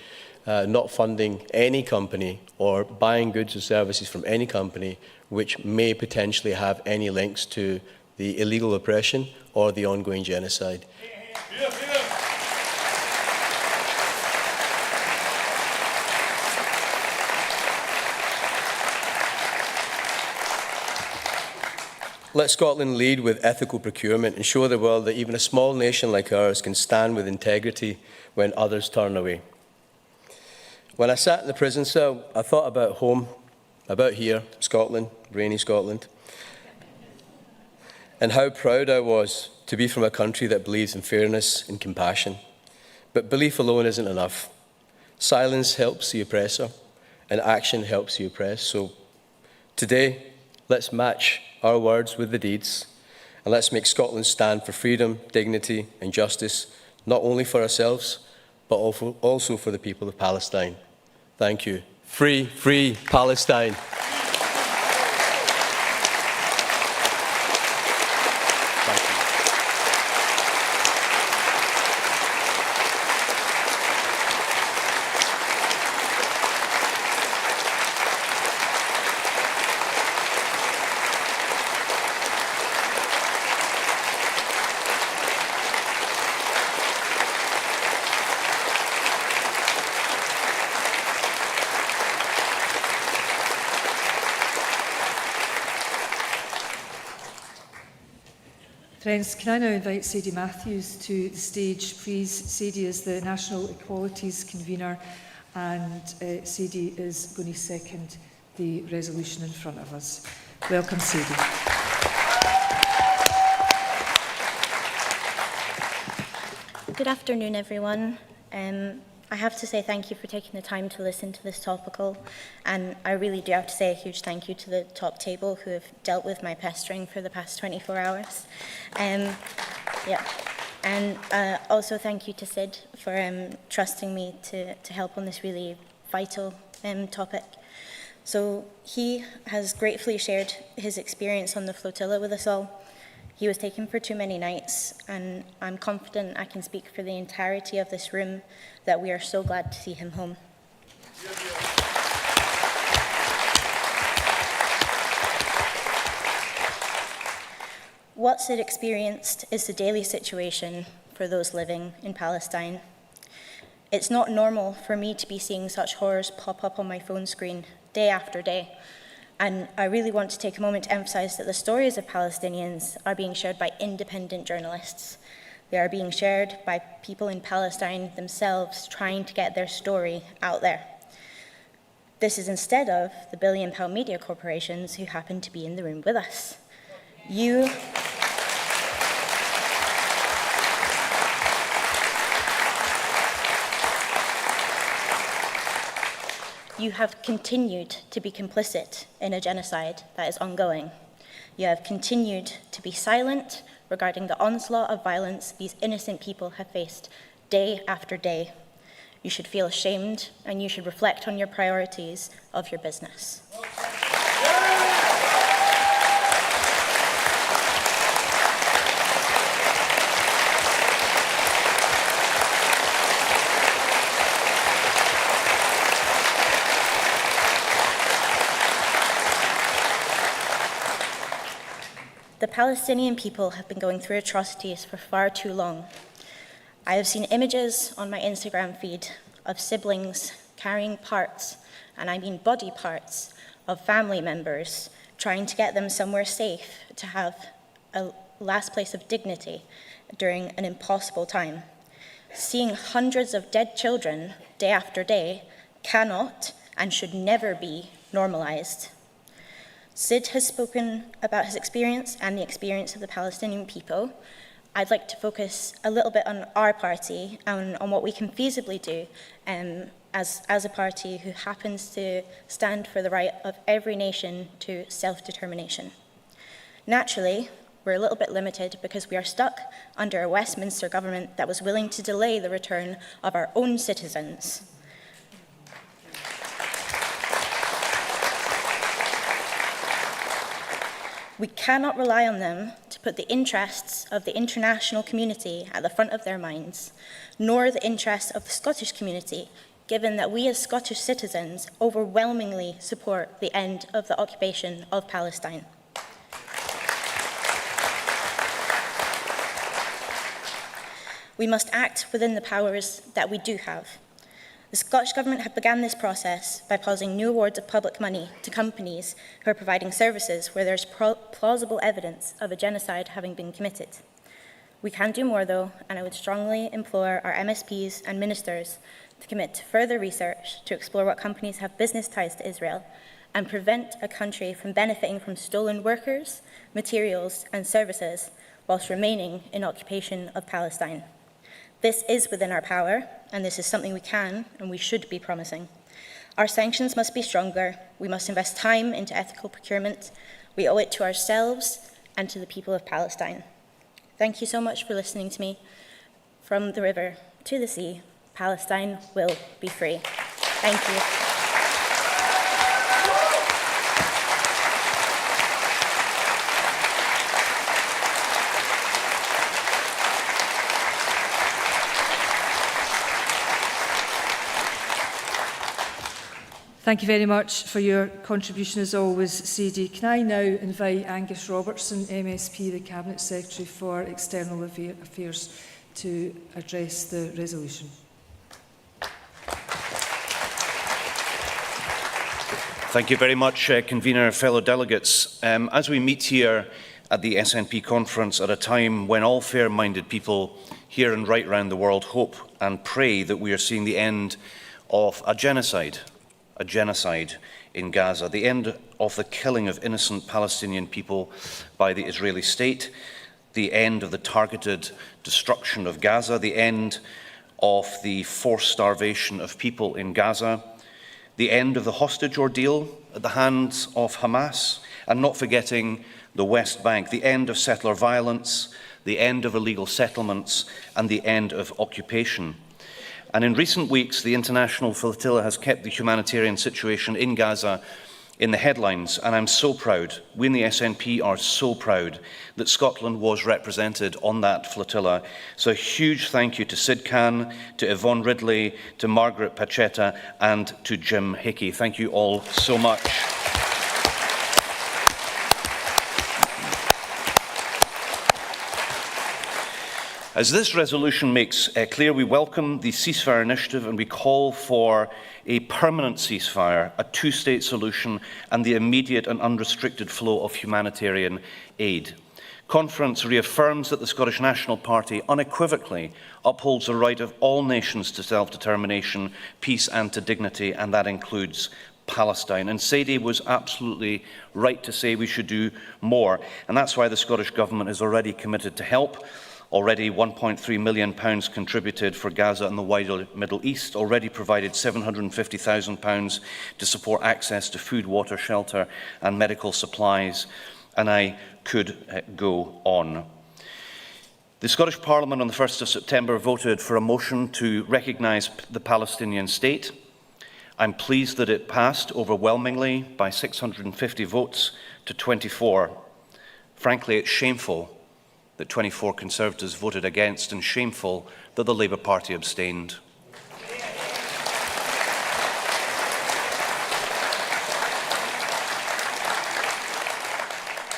not funding any company or buying goods or services from any company which may potentially have any links to the illegal oppression or the ongoing genocide. Let Scotland lead with ethical procurement and show the world that even a small nation like ours can stand with integrity when others turn away. When I sat in the prison cell, I thought about home, about here, Scotland, rainy Scotland, and how proud I was to be from a country that believes in fairness and compassion. But belief alone isn't enough. Silence helps the oppressor, and action helps the oppressed. So today, let's match our words with the deeds, and let's make Scotland stand for freedom, dignity and justice, not only for ourselves, but also for the people of Palestine. Thank you. Free, free Palestine. Thank you. Friends, can I now invite Sadie Matthews to the stage, please? Sadie is the National Equalities Convener, and Sadie is going to second the resolution in front of us. Welcome, Sadie. Good afternoon, everyone. I have to say thank you for taking the time to listen to this topical, and I really do have to say a huge thank you to the top table who have dealt with my pestering for the past 24 hours. And also thank you to Sid for trusting me to help on this really vital topic. So he has gratefully shared his experience on the flotilla with us all. He was taken for too many nights, and I'm confident I can speak for the entirety of this room that we are so glad to see him home. What Sid experienced is the daily situation for those living in Palestine. It's not normal for me to be seeing such horrors pop up on my phone screen day after day. And I really want to take a moment to emphasize that the stories of Palestinians are being shared by independent journalists. They are being shared by people in Palestine themselves trying to get their story out there. This is instead of the billion-pound media corporations who happen to be in the room with us. You have continued to be complicit in a genocide that is ongoing. You have continued to be silent regarding the onslaught of violence these innocent people have faced day after day. You should feel ashamed, and you should reflect on your priorities of your business. The Palestinian people have been going through atrocities for far too long. I have seen images on my Instagram feed of siblings carrying parts, and I mean body parts, of family members trying to get them somewhere safe to have a last place of dignity during an impossible time. Seeing hundreds of dead children day after day cannot and should never be normalized. Sid has spoken about his experience and the experience of the Palestinian people. I'd like to focus a little bit on our party and on what we can feasibly do as a party who happens to stand for the right of every nation to self-determination. Naturally, we're a little bit limited because we are stuck under a Westminster government that was willing to delay the return of our own citizens. We cannot rely on them to put the interests of the international community at the front of their minds, nor the interests of the Scottish community, given that we as Scottish citizens overwhelmingly support the end of the occupation of Palestine. We must act within the powers that we do have. The Scottish Government have begun this process by pausing new awards of public money to companies who are providing services where there's plausible evidence of a genocide having been committed. We can do more, though, and I would strongly implore our MSPs and ministers to commit to further research to explore what companies have business ties to Israel and prevent a country from benefiting from stolen workers, materials and services whilst remaining in occupation of Palestine. This is within our power, and this is something we can and we should be promising. Our sanctions must be stronger. We must invest time into ethical procurement. We owe it to ourselves and to the people of Palestine. Thank you so much for listening to me. From the river to the sea, Palestine will be free. Thank you. Thank you very much for your contribution as always, Sadie. Can I now invite Angus Robertson, MSP, the Cabinet Secretary for External Affairs, to address the resolution. Thank you very much, Convener, fellow delegates. As we meet here at the SNP conference at a time when all fair-minded people here and right around the world hope and pray that we are seeing the end of a genocide in Gaza, the end of the killing of innocent Palestinian people by the Israeli state, the end of the targeted destruction of Gaza, the end of the forced starvation of people in Gaza, the end of the hostage ordeal at the hands of Hamas, and not forgetting the West Bank, the end of settler violence, the end of illegal settlements, and the end of occupation. And in recent weeks, the international flotilla has kept the humanitarian situation in Gaza in the headlines, and I'm so proud, we in the SNP are so proud that Scotland was represented on that flotilla. So a huge thank you to Sid Khan, to Yvonne Ridley, to Margaret Pachetta, and to Jim Hickey. Thank you all so much. As this resolution makes clear, we welcome the ceasefire initiative and we call for a permanent ceasefire, a two-state solution, and the immediate and unrestricted flow of humanitarian aid. Conference reaffirms that the Scottish National Party unequivocally upholds the right of all nations to self-determination, peace and to dignity, and that includes Palestine. And Sadie was absolutely right to say we should do more, and that's why the Scottish Government is already committed to help. Already £1.3 million contributed for Gaza and the wider Middle East, already provided £750,000 to support access to food, water, shelter and medical supplies, and I could go on. The Scottish Parliament on the 1st of September voted for a motion to recognise the Palestinian state. I'm pleased that it passed overwhelmingly by 650 votes to 24. Frankly, it's shameful that 24 Conservatives voted against, and shameful that the Labour Party abstained.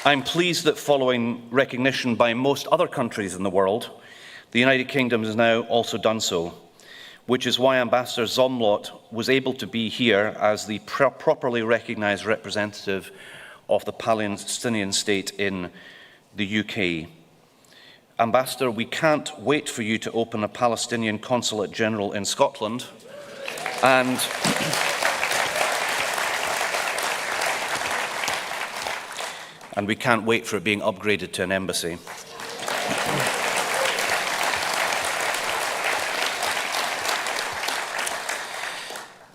I'm pleased that following recognition by most other countries in the world, the United Kingdom has now also done so, which is why Ambassador Zomlot was able to be here as the properly recognised representative of the Palestinian state in the UK. Ambassador, we can't wait for you to open a Palestinian Consulate General in Scotland, and we can't wait for it being upgraded to an embassy.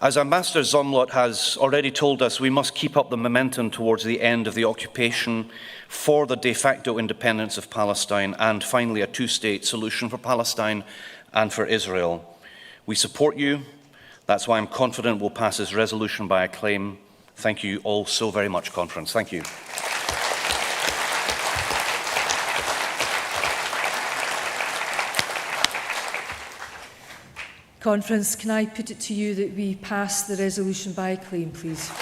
As Ambassador Zomlot has already told us, we must keep up the momentum towards the end of the occupation, for the de facto independence of Palestine, and finally a two-state solution for Palestine and for Israel. We support you. That's why I'm confident we'll pass this resolution by acclaim. Thank you all so very much, Conference. Thank you. Conference, can I put it to you that we pass the resolution by acclaim, please?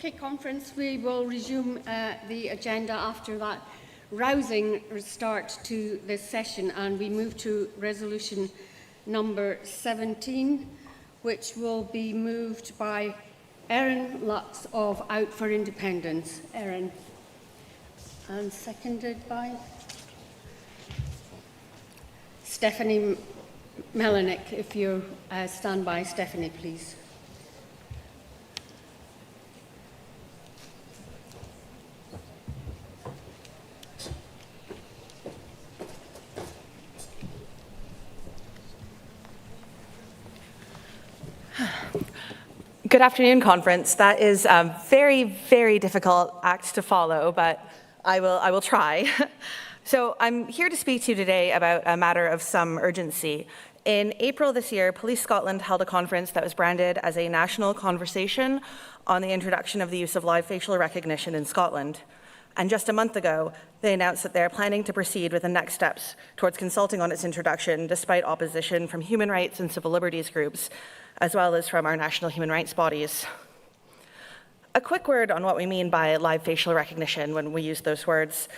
Okay, conference, we will resume the agenda after that rousing start to this session, and we move to resolution number 17, which will be moved by Erin Lux of Out for Independence. Erin. And seconded by Stephanie Melinek. If you stand by, Stephanie, please. Good afternoon, conference. That is a very, very difficult act to follow, but I will try. So I'm here to speak to you today about a matter of some urgency. In April this year, Police Scotland held a conference that was branded as a national conversation on the introduction of the use of live facial recognition in Scotland. And just a month ago, they announced that they're planning to proceed with the next steps towards consulting on its introduction, despite opposition from human rights and civil liberties groups, as well as from our national human rights bodies. A quick word on what we mean by live facial recognition when we use those words.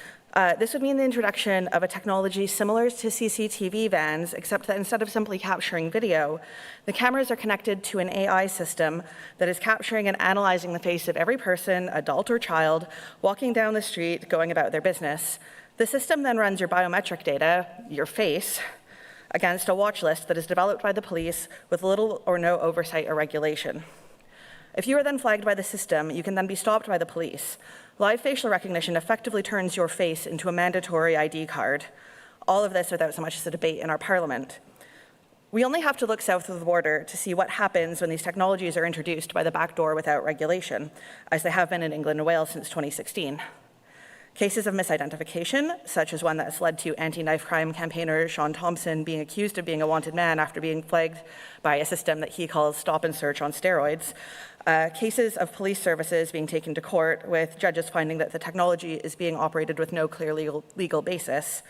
This would mean the introduction of a technology similar to CCTV vans, except that instead of simply capturing video, the cameras are connected to an AI system that is capturing and analyzing the face of every person, adult or child, walking down the street, going about their business. The system then runs your biometric data, your face, against a watch list that is developed by the police with little or no oversight or regulation. If you are then flagged by the system, you can then be stopped by the police. Live facial recognition effectively turns your face into a mandatory ID card. All of this without so much as a debate in our parliament. We only have to look south of the border to see what happens when these technologies are introduced by the back door without regulation, as they have been in England and Wales since 2016. Cases of misidentification, such as one that has led to anti-knife crime campaigner Sean Thompson being accused of being a wanted man after being flagged by a system that he calls stop and search on steroids. Cases of police services being taken to court with judges finding that the technology is being operated with no clear legal basis.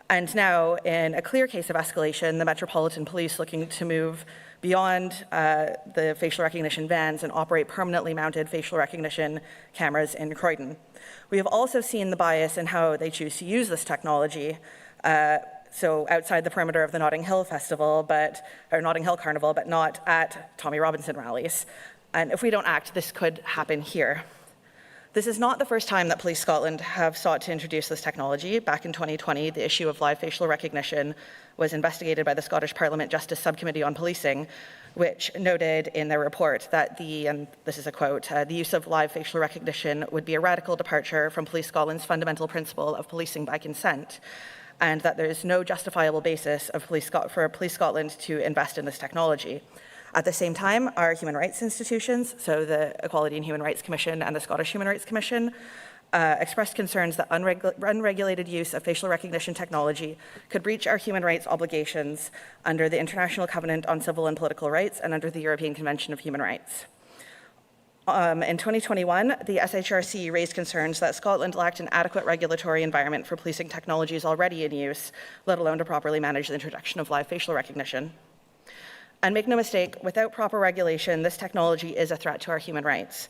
And now, in a clear case of escalation, the Metropolitan Police looking to move beyond the facial recognition vans and operate permanently mounted facial recognition cameras in Croydon. We have also seen the bias in how they choose to use this technology. So outside the perimeter of the Notting Hill Festival, or Notting Hill Carnival, but not at Tommy Robinson rallies. And if we don't act, this could happen here. This is not the first time that Police Scotland have sought to introduce this technology. Back in 2020, the issue of live facial recognition was investigated by the Scottish Parliament Justice Subcommittee on Policing, which noted in their report that and this is a quote, the use of live facial recognition would be a radical departure from Police Scotland's fundamental principle of policing by consent, and that there is no justifiable basis for Police Scotland to invest in this technology. At the same time, our human rights institutions, so the Equality and Human Rights Commission and the Scottish Human Rights Commission, expressed concerns that unregulated use of facial recognition technology could breach our human rights obligations under the International Covenant on Civil and Political Rights and under the European Convention of Human Rights. In 2021, the SHRC raised concerns that Scotland lacked an adequate regulatory environment for policing technologies already in use, let alone to properly manage the introduction of live facial recognition. And make no mistake, without proper regulation, this technology is a threat to our human rights.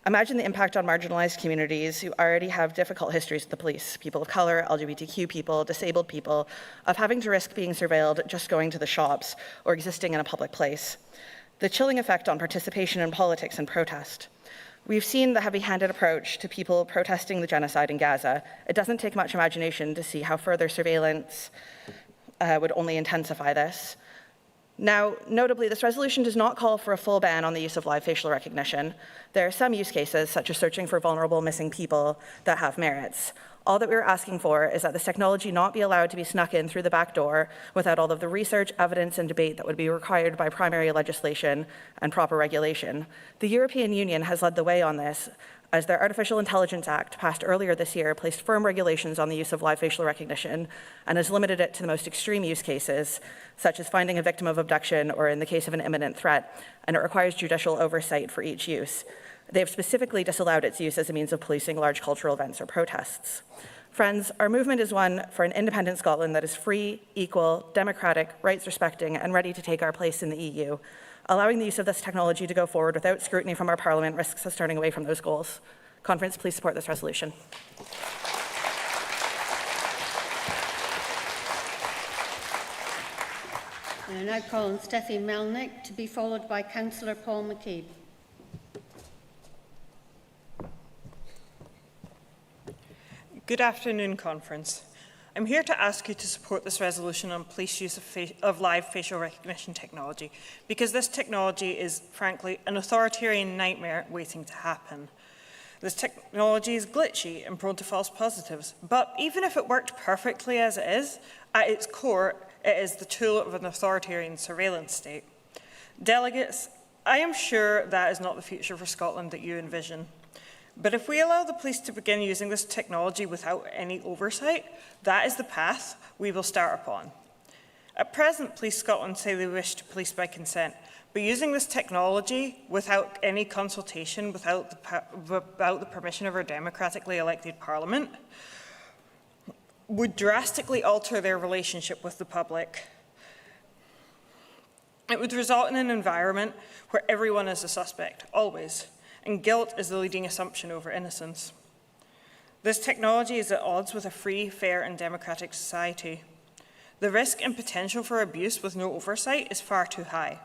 Imagine the impact on marginalized communities who already have difficult histories with the police, people of color, LGBTQ people, disabled people, of having to risk being surveilled just going to the shops or existing in a public place. The chilling effect on participation in politics and protest. We've seen the heavy-handed approach to people protesting the genocide in Gaza. It doesn't take much imagination to see how further surveillance would only intensify this. Now, notably, this resolution does not call for a full ban on the use of live facial recognition. There are some use cases, such as searching for vulnerable missing people, that have merits. All that we're asking for is that this technology not be allowed to be snuck in through the back door without all of the research, evidence, and debate that would be required by primary legislation and proper regulation. The European Union has led the way on this, as their Artificial Intelligence Act, passed earlier this year, placed firm regulations on the use of live facial recognition and has limited it to the most extreme use cases, such as finding a victim of abduction or in the case of an imminent threat, and it requires judicial oversight for each use. They have specifically disallowed its use as a means of policing large cultural events or protests. Friends, our movement is one for an independent Scotland that is free, equal, democratic, rights-respecting and ready to take our place in the EU. Allowing the use of this technology to go forward without scrutiny from our Parliament risks us turning away from those goals. Conference, please support this resolution. I now call on Steffi Melnick to be followed by Councillor Paul McCabe. Good afternoon, Conference. I'm here to ask you to support this resolution on police use of live facial recognition technology, because this technology is, frankly, an authoritarian nightmare waiting to happen. This technology is glitchy and prone to false positives, but even if it worked perfectly as it is, at its core, it is the tool of an authoritarian surveillance state. Delegates, I am sure that is not the future for Scotland that you envision. But if we allow the police to begin using this technology without any oversight, that is the path we will start upon. At present, Police Scotland say they wish to police by consent, but using this technology without any consultation, without the permission of our democratically elected Parliament, would drastically alter their relationship with the public. It would result in an environment where everyone is a suspect, always, and guilt is the leading assumption over innocence. This technology is at odds with a free, fair and democratic society. The risk and potential for abuse with no oversight is far too high.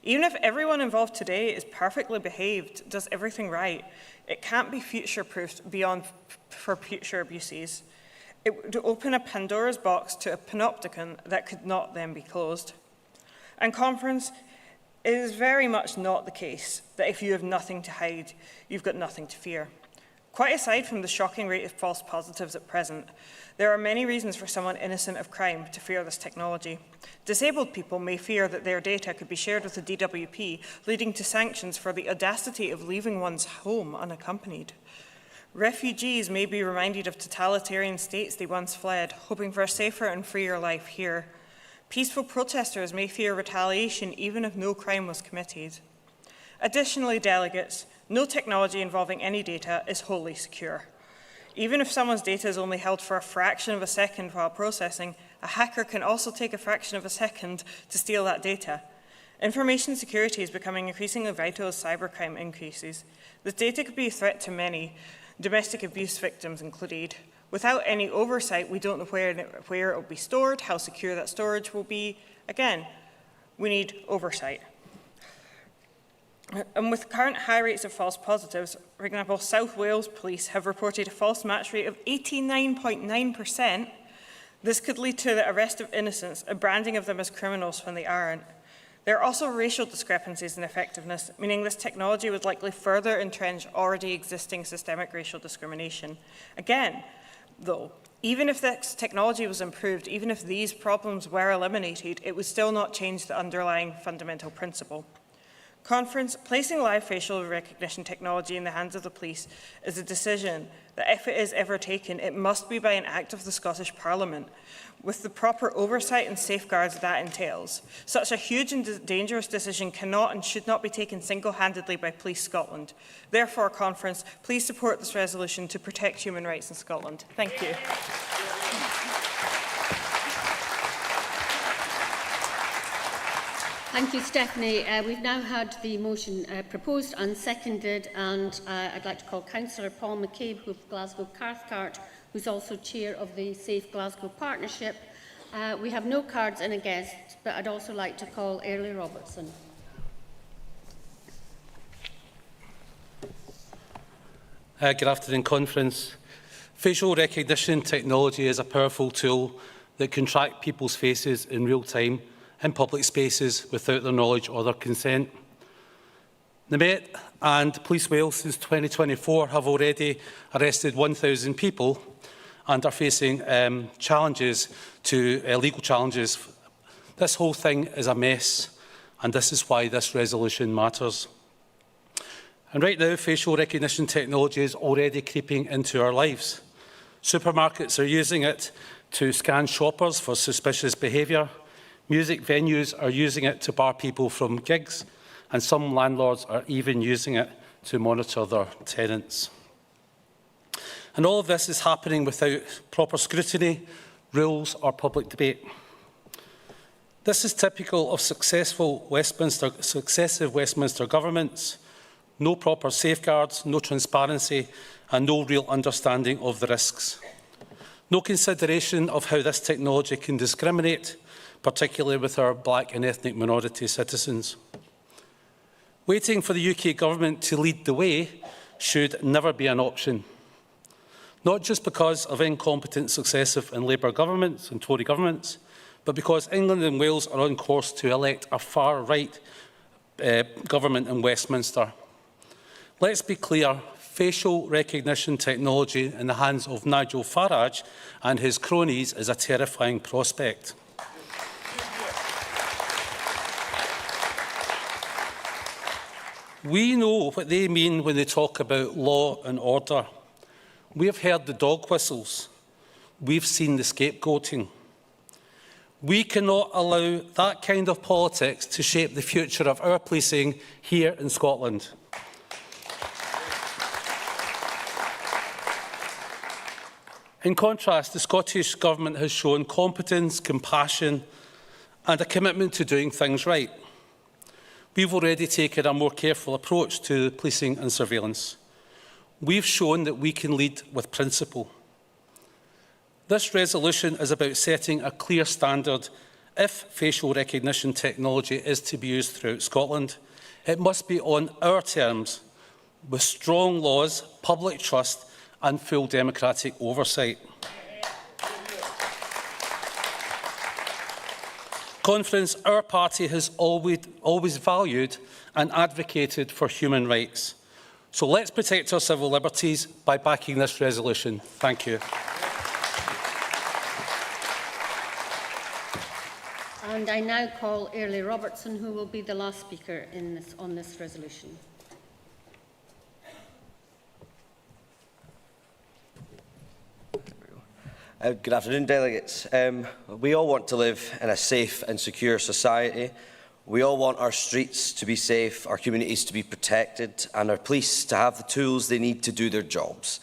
Even if everyone involved today is perfectly behaved, does everything right, it can't be future-proofed beyond for future abuses. It would open a Pandora's box to a panopticon that could not then be closed. And Conference, it is very much not the case that if you have nothing to hide, you've got nothing to fear. Quite aside from the shocking rate of false positives at present, there are many reasons for someone innocent of crime to fear this technology. Disabled people may fear that their data could be shared with the DWP, leading to sanctions for the audacity of leaving one's home unaccompanied. Refugees may be reminded of totalitarian states they once fled, hoping for a safer and freer life here. Peaceful protesters may fear retaliation even if no crime was committed. Additionally, delegates, no technology involving any data is wholly secure. Even if someone's data is only held for a fraction of a second while processing, a hacker can also take a fraction of a second to steal that data. Information security is becoming increasingly vital as cybercrime increases. This data could be a threat to many, domestic abuse victims included. Without any oversight, we don't know where it will be stored, how secure that storage will be. Again, we need oversight. And with current high rates of false positives, for example, South Wales Police have reported a false match rate of 89.9%. This could lead to the arrest of innocents, a branding of them as criminals when they aren't. There are also racial discrepancies in effectiveness, meaning this technology would likely further entrench already existing systemic racial discrimination. Again, though, even if this technology was improved, even if these problems were eliminated, it would still not change the underlying fundamental principle. Conference, placing live facial recognition technology in the hands of the police is a decision that, if it is ever taken, it must be by an act of the Scottish Parliament, with the proper oversight and safeguards that entails. Such a huge and dangerous decision cannot and should not be taken single-handedly by Police Scotland. Therefore, Conference, please support this resolution to protect human rights in Scotland. Thank you. Thank you, Stephanie. We've now had the motion proposed and seconded, and I'd like to call Councillor Paul McCabe of Glasgow Cathcart, who's also chair of the Safe Glasgow Partnership. We have no cards and a guest, but I'd also like to call Early Robertson. Good afternoon, Conference. Facial recognition technology is a powerful tool that can track people's faces in real time in public spaces without their knowledge or their consent. The Met and Police Wales since 2024 have already arrested 1,000 people and are facing legal challenges. This whole thing is a mess, and this is why this resolution matters. And right now, facial recognition technology is already creeping into our lives. Supermarkets are using it to scan shoppers for suspicious behaviour. Music venues are using it to bar people from gigs, and some landlords are even using it to monitor their tenants. And all of this is happening without proper scrutiny, rules or public debate. This is typical of successive Westminster governments. No proper safeguards, no transparency and no real understanding of the risks. No consideration of how this technology can discriminate, particularly with our black and ethnic minority citizens. Waiting for the UK government to lead the way should never be an option. Not just because of incompetent successive and Labour governments and Tory governments, but because England and Wales are on course to elect a far-right government in Westminster. Let's be clear, facial recognition technology in the hands of Nigel Farage and his cronies is a terrifying prospect. We know what they mean when they talk about law and order. We have heard the dog whistles. We've seen the scapegoating. We cannot allow that kind of politics to shape the future of our policing here in Scotland. In contrast, the Scottish Government has shown competence, compassion and a commitment to doing things right. We've already taken a more careful approach to policing and surveillance. We've shown that we can lead with principle. This resolution is about setting a clear standard. If facial recognition technology is to be used throughout Scotland, it must be on our terms, with strong laws, public trust and full democratic oversight. Conference, our party has always valued and advocated for human rights. So let's protect our civil liberties by backing this resolution. Thank you. And I now call Airlie Robertson, who will be the last speaker on this resolution. Good afternoon, delegates. We all want to live in a safe and secure society. We all want our streets to be safe, our communities to be protected, and our police to have the tools they need to do their jobs.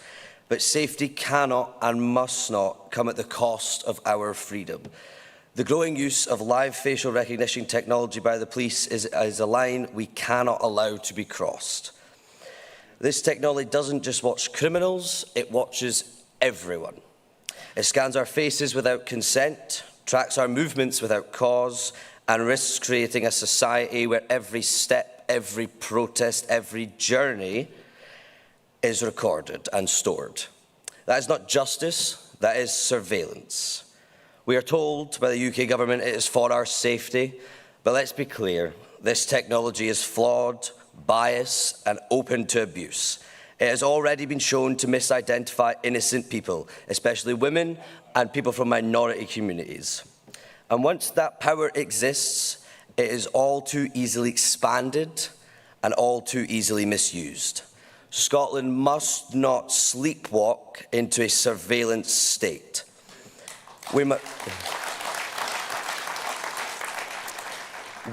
But safety cannot and must not come at the cost of our freedom. The growing use of live facial recognition technology by the police is a line we cannot allow to be crossed. This technology doesn't just watch criminals, it watches everyone. It scans our faces without consent, tracks our movements without cause, and risks creating a society where every step, every protest, every journey is recorded and stored. That is not justice, that is surveillance. We are told by the UK government it is for our safety, but let's be clear, this technology is flawed, biased, and open to abuse. It has already been shown to misidentify innocent people, especially women and people from minority communities. And once that power exists, it is all too easily expanded and all too easily misused. Scotland must not sleepwalk into a surveillance state. We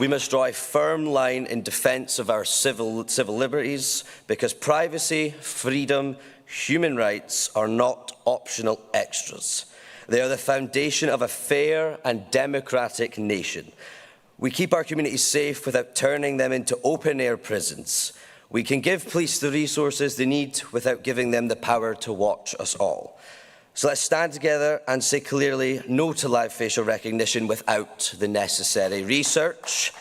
must draw a firm line in defence of our civil liberties, because privacy, freedom, human rights are not optional extras. They are the foundation of a fair and democratic nation. We keep our communities safe without turning them into open-air prisons. We can give police the resources they need without giving them the power to watch us all. So let's stand together and say clearly no to live facial recognition without the necessary research.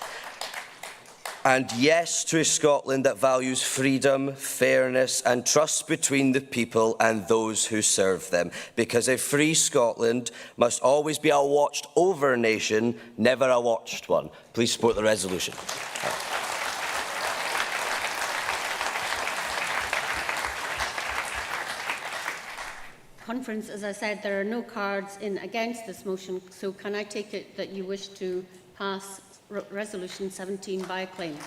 And yes to a Scotland that values freedom, fairness and trust between the people and those who serve them. Because a free Scotland must always be a watched over nation, never a watched one. Please support the resolution. Conference, as I said, there are no cards in against this motion, so can I take it that you wish to pass Resolution 17 by acclaim?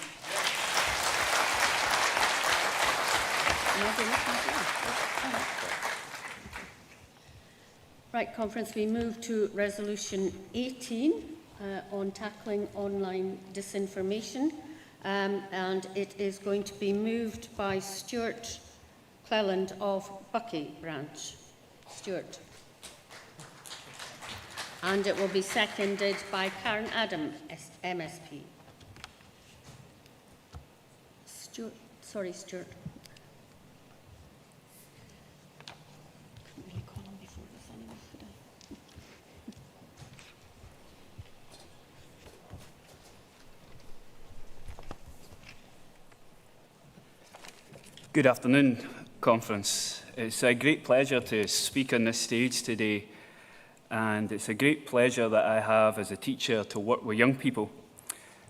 Right, Conference, we move to Resolution 18 on tackling online disinformation, and it is going to be moved by Stuart Cleland of Bucky Branch. Stuart. And it will be seconded by Karen Adam, MSP. Stuart. Sorry, Stuart. Couldn't really call him before this anyway, could I? Good afternoon, Conference. It's a great pleasure to speak on this stage today, and it's a great pleasure that I have as a teacher to work with young people.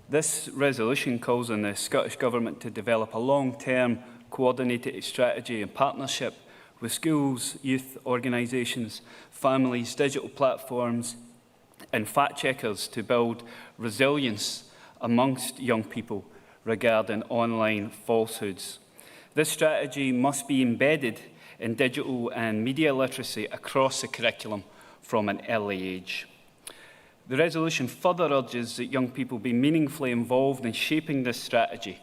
This resolution calls on the Scottish Government to develop a long-term coordinated strategy in partnership with schools, youth organisations, families, digital platforms and fact-checkers to build resilience amongst young people regarding online falsehoods. This strategy must be embedded in digital and media literacy across the curriculum from an early age. The resolution further urges that young people be meaningfully involved in shaping this strategy.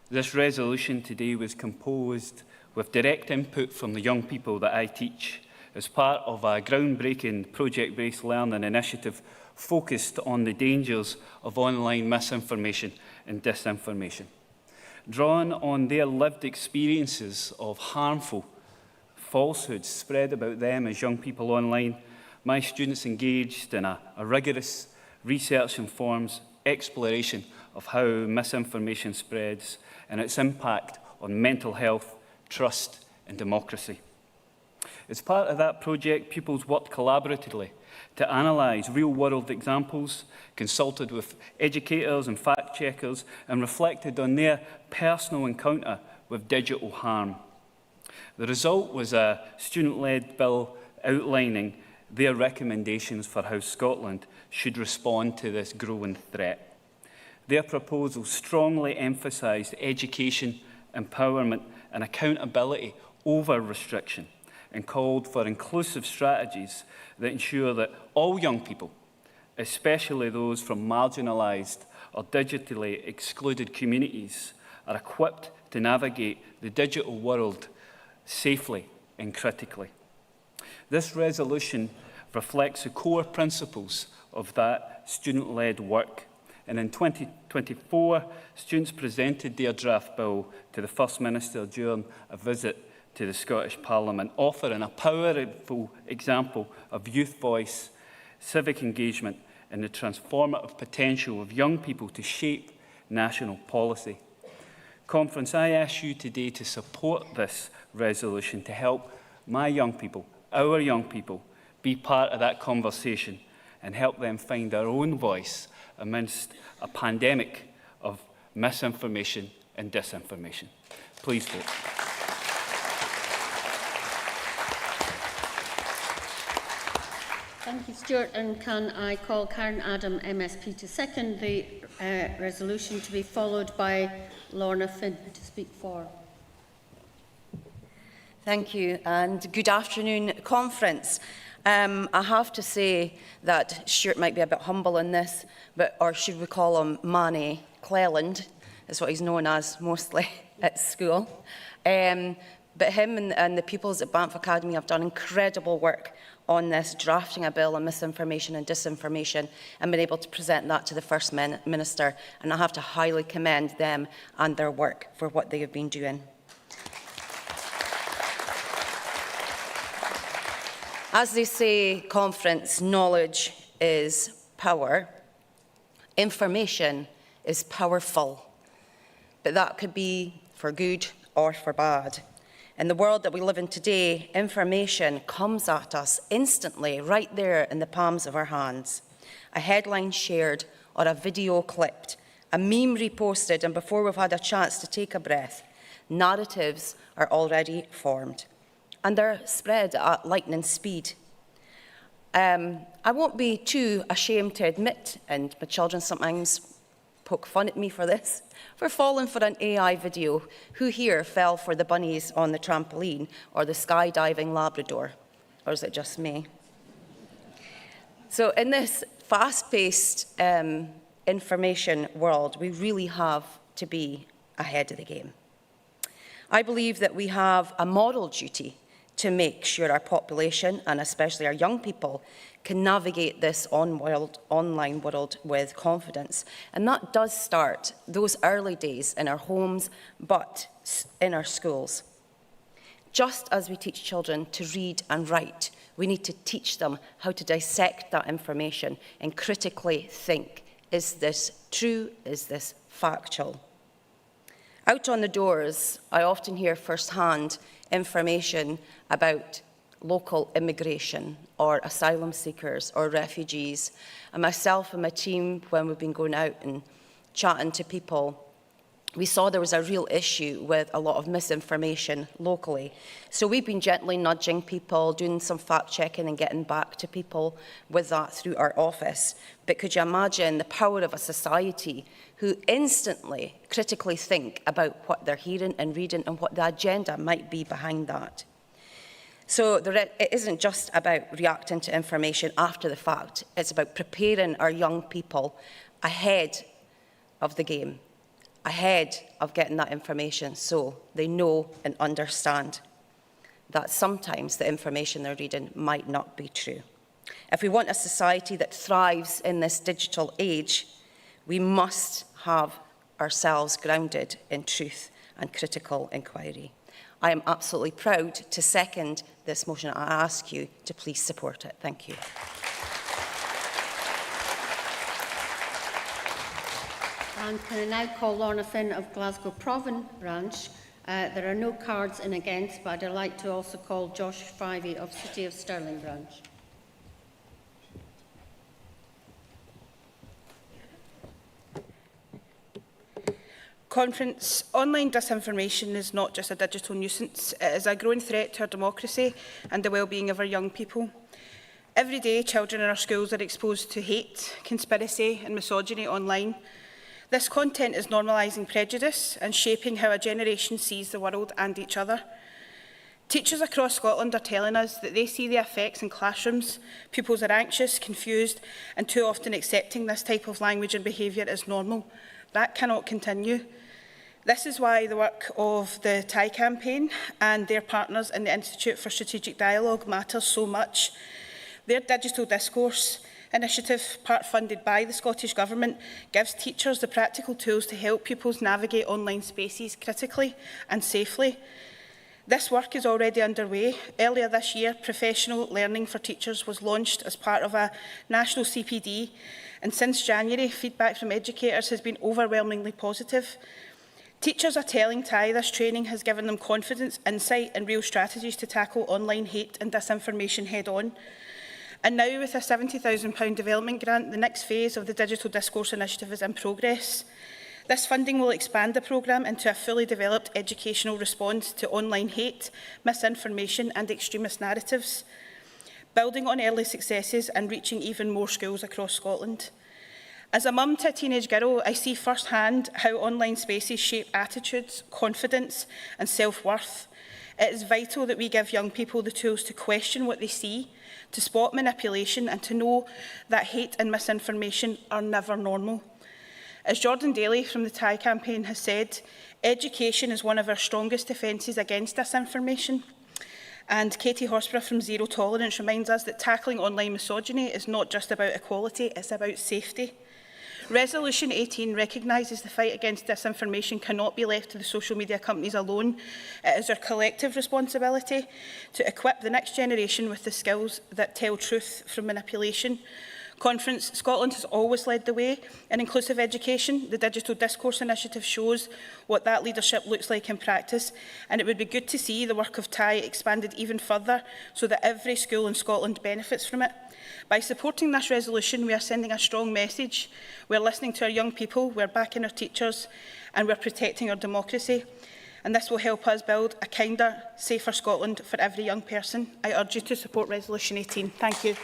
This resolution today was composed with direct input from the young people that I teach as part of a groundbreaking project-based learning initiative focused on the dangers of online misinformation and disinformation. Drawing on their lived experiences of harmful falsehoods spread about them as young people online, my students engaged in a rigorous research-informed exploration of how misinformation spreads and its impact on mental health, trust and democracy. As part of that project, pupils worked collaboratively to analyse real-world examples, consulted with educators and fact-checkers, and reflected on their personal encounter with digital harm. The result was a student-led bill outlining their recommendations for how Scotland should respond to this growing threat. Their proposals strongly emphasised education, empowerment and accountability over restriction, and called for inclusive strategies that ensure that all young people, especially those from marginalised or digitally excluded communities, are equipped to navigate the digital world safely and critically. This resolution reflects the core principles of that student-led work, and in 2024, students presented their draft bill to the First Minister during a visit to the Scottish Parliament, offering a powerful example of youth voice, civic engagement and the transformative potential of young people to shape national policy. Conference, I ask you today to support this resolution to help my young people, our young people, be part of that conversation and help them find their own voice amidst a pandemic of misinformation and disinformation. Please vote. Thank you, Stuart. And can I call Karen Adam, MSP, to second the resolution, to be followed by Lorna Finn to speak for. Thank you, and good afternoon, Conference. I have to say that Stuart might be a bit humble in this, but, or should we call him Manny Cleland, is what he's known as mostly at school. But him and the pupils at Banff Academy have done incredible work on this, drafting a bill on misinformation and disinformation, and been able to present that to the First Minister. And I have to highly commend them and their work for what they have been doing. As they say, Conference, knowledge is power. Information is powerful, but that could be for good or for bad. In the world that we live in today, information comes at us instantly, right there in the palms of our hands. A headline shared or a video clipped, a meme reposted, and before we've had a chance to take a breath, narratives are already formed. And they're spread at lightning speed. I won't be too ashamed to admit, and my children sometimes poke fun at me for this, for falling for an AI video. Who here fell for the bunnies on the trampoline or the skydiving Labrador? Or is it just me? So in this fast-paced information world, we really have to be ahead of the game. I believe that we have a moral duty to make sure our population, and especially our young people, can navigate this online world with confidence. And that does start those early days in our homes, but in our schools. Just as we teach children to read and write, we need to teach them how to dissect that information and critically think, is this true? Is this factual? Out on the doors, I often hear firsthand information about local immigration or asylum seekers or refugees. And myself and my team, when we've been going out and chatting to people, we saw there was a real issue with a lot of misinformation locally. So we've been gently nudging people, doing some fact-checking and getting back to people with that through our office. But could you imagine the power of a society who instantly critically think about what they're hearing and reading and what the agenda might be behind that? So it isn't just about reacting to information after the fact. It's about preparing our young people ahead of the game, ahead of getting that information, so they know and understand that sometimes the information they're reading might not be true. If we want a society that thrives in this digital age, we must have ourselves grounded in truth and critical inquiry. I am absolutely proud to second this motion. I ask you to please support it. Thank you. And can I now call Lorna Finn of Glasgow Provan branch. There are no cards in against, but I'd like to also call Josh Frivey of City of Stirling branch. Conference, online disinformation is not just a digital nuisance, it is a growing threat to our democracy and the well-being of our young people. Every day, children in our schools are exposed to hate, conspiracy and misogyny online. This content is normalising prejudice and shaping how a generation sees the world and each other. Teachers across Scotland are telling us that they see the effects in classrooms. Pupils are anxious, confused and too often accepting this type of language and behaviour as normal. That cannot continue. This is why the work of the TIE campaign and their partners in the Institute for Strategic Dialogue matters so much. Their digital discourse initiative, part funded by the Scottish Government, gives teachers the practical tools to help pupils navigate online spaces critically and safely. This work is already underway. Earlier this year, Professional Learning for Teachers was launched as part of a national CPD, and since January, feedback from educators has been overwhelmingly positive. Teachers are telling TIE this training has given them confidence, insight and real strategies to tackle online hate and disinformation head-on. And now, with a £70,000 development grant, the next phase of the Digital Discourse Initiative is in progress. This funding will expand the programme into a fully developed educational response to online hate, misinformation and extremist narratives, building on early successes and reaching even more schools across Scotland. As a mum to a teenage girl, I see firsthand how online spaces shape attitudes, confidence and self-worth. It is vital that we give young people the tools to question what they see, to spot manipulation and to know that hate and misinformation are never normal. As Jordan Daly from the TIE campaign has said, education is one of our strongest defences against disinformation. And Katie Horsburgh from Zero Tolerance reminds us that tackling online misogyny is not just about equality, it's about safety. Resolution 18 recognises the fight against disinformation cannot be left to the social media companies alone. It is our collective responsibility to equip the next generation with the skills that tell truth from manipulation. Conference, Scotland has always led the way in inclusive education. The Digital Discourse Initiative shows what that leadership looks like in practice, and it would be good to see the work of TIE expanded even further so that every school in Scotland benefits from it. By supporting this resolution, we are sending a strong message. We are listening to our young people, we are backing our teachers, and we are protecting our democracy. And this will help us build a kinder, safer Scotland for every young person. I urge you to support Resolution 18. Thank you.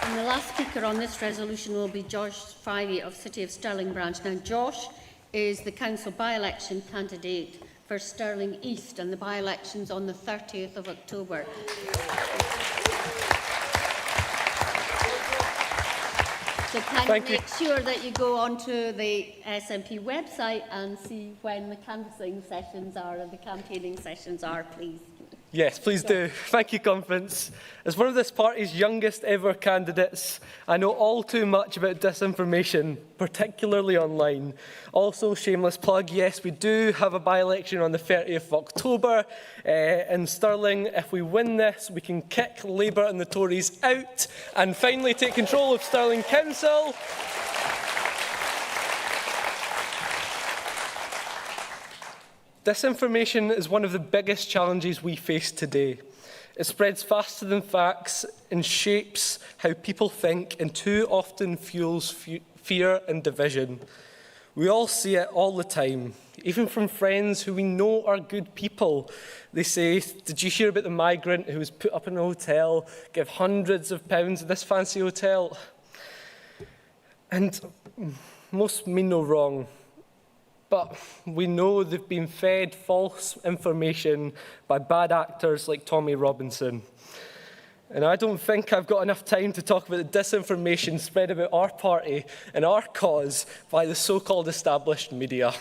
And the last speaker on this resolution will be Josh Frivey of City of Stirling branch. Now, Josh is the council by-election candidate for Stirling East, and the by-election's on the 30th of October. So can you make sure that you go onto the SNP website and see when the canvassing sessions are and the campaigning sessions are, please? Yes, please do. Thank you, Conference. As one of this party's youngest ever candidates, I know all too much about disinformation, particularly online. Also, shameless plug, yes, we do have a by-election on the 30th of October in Stirling. If we win this, we can kick Labour and the Tories out and finally take control of Stirling Council. Disinformation is one of the biggest challenges we face today. It spreads faster than facts and shapes how people think and too often fuels fear and division. We all see it all the time, even from friends who we know are good people. They say, did you hear about the migrant who was put up in a hotel, give hundreds of pounds in this fancy hotel? And most mean no wrong. But we know they've been fed false information by bad actors like Tommy Robinson. And I don't think I've got enough time to talk about the disinformation spread about our party and our cause by the so-called established media.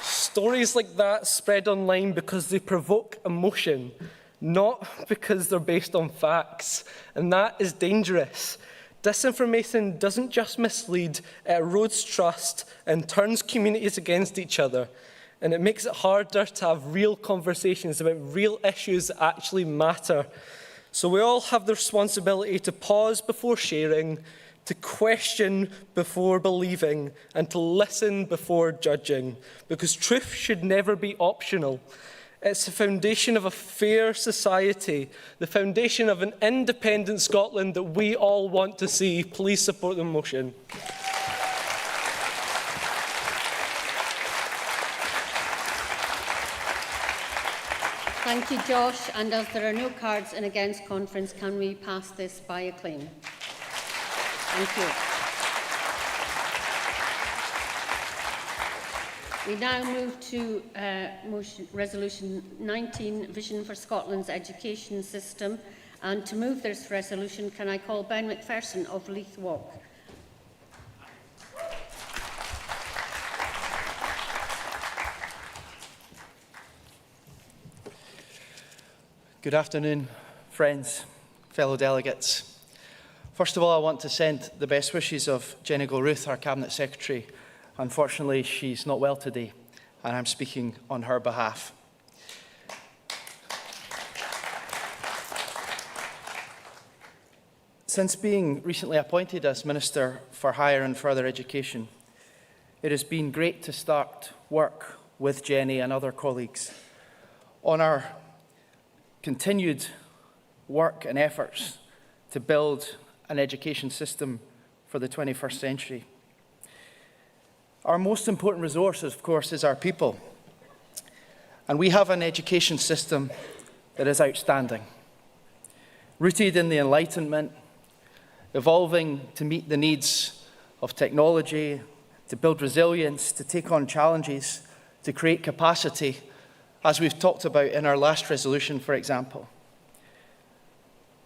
Stories like that spread online because they provoke emotion, not because they're based on facts. And that is dangerous. Disinformation doesn't just mislead, it erodes trust and turns communities against each other. And it makes it harder to have real conversations about real issues that actually matter. So we all have the responsibility to pause before sharing, to question before believing, and to listen before judging. Because truth should never be optional. It's the foundation of a fair society, the foundation of an independent Scotland that we all want to see. Please support the motion. Thank you, Josh. And as there are no cards in against conference, can we pass this by acclaim? Thank you. We now move to Resolution 19, Vision for Scotland's Education System. And to move this resolution, can I call Ben McPherson of Leith Walk? Good afternoon, friends, fellow delegates. First of all, I want to send the best wishes of Jenny Gilruth, our Cabinet Secretary. Unfortunately, she's not well today, and I'm speaking on her behalf. Since being recently appointed as Minister for Higher and Further Education, it has been great to start work with Jenny and other colleagues on our continued work and efforts to build an education system for the 21st century. Our most important resource, of course, is our people. And we have an education system that is outstanding, rooted in the Enlightenment, evolving to meet the needs of technology, to build resilience, to take on challenges, to create capacity, as we've talked about in our last resolution, for example,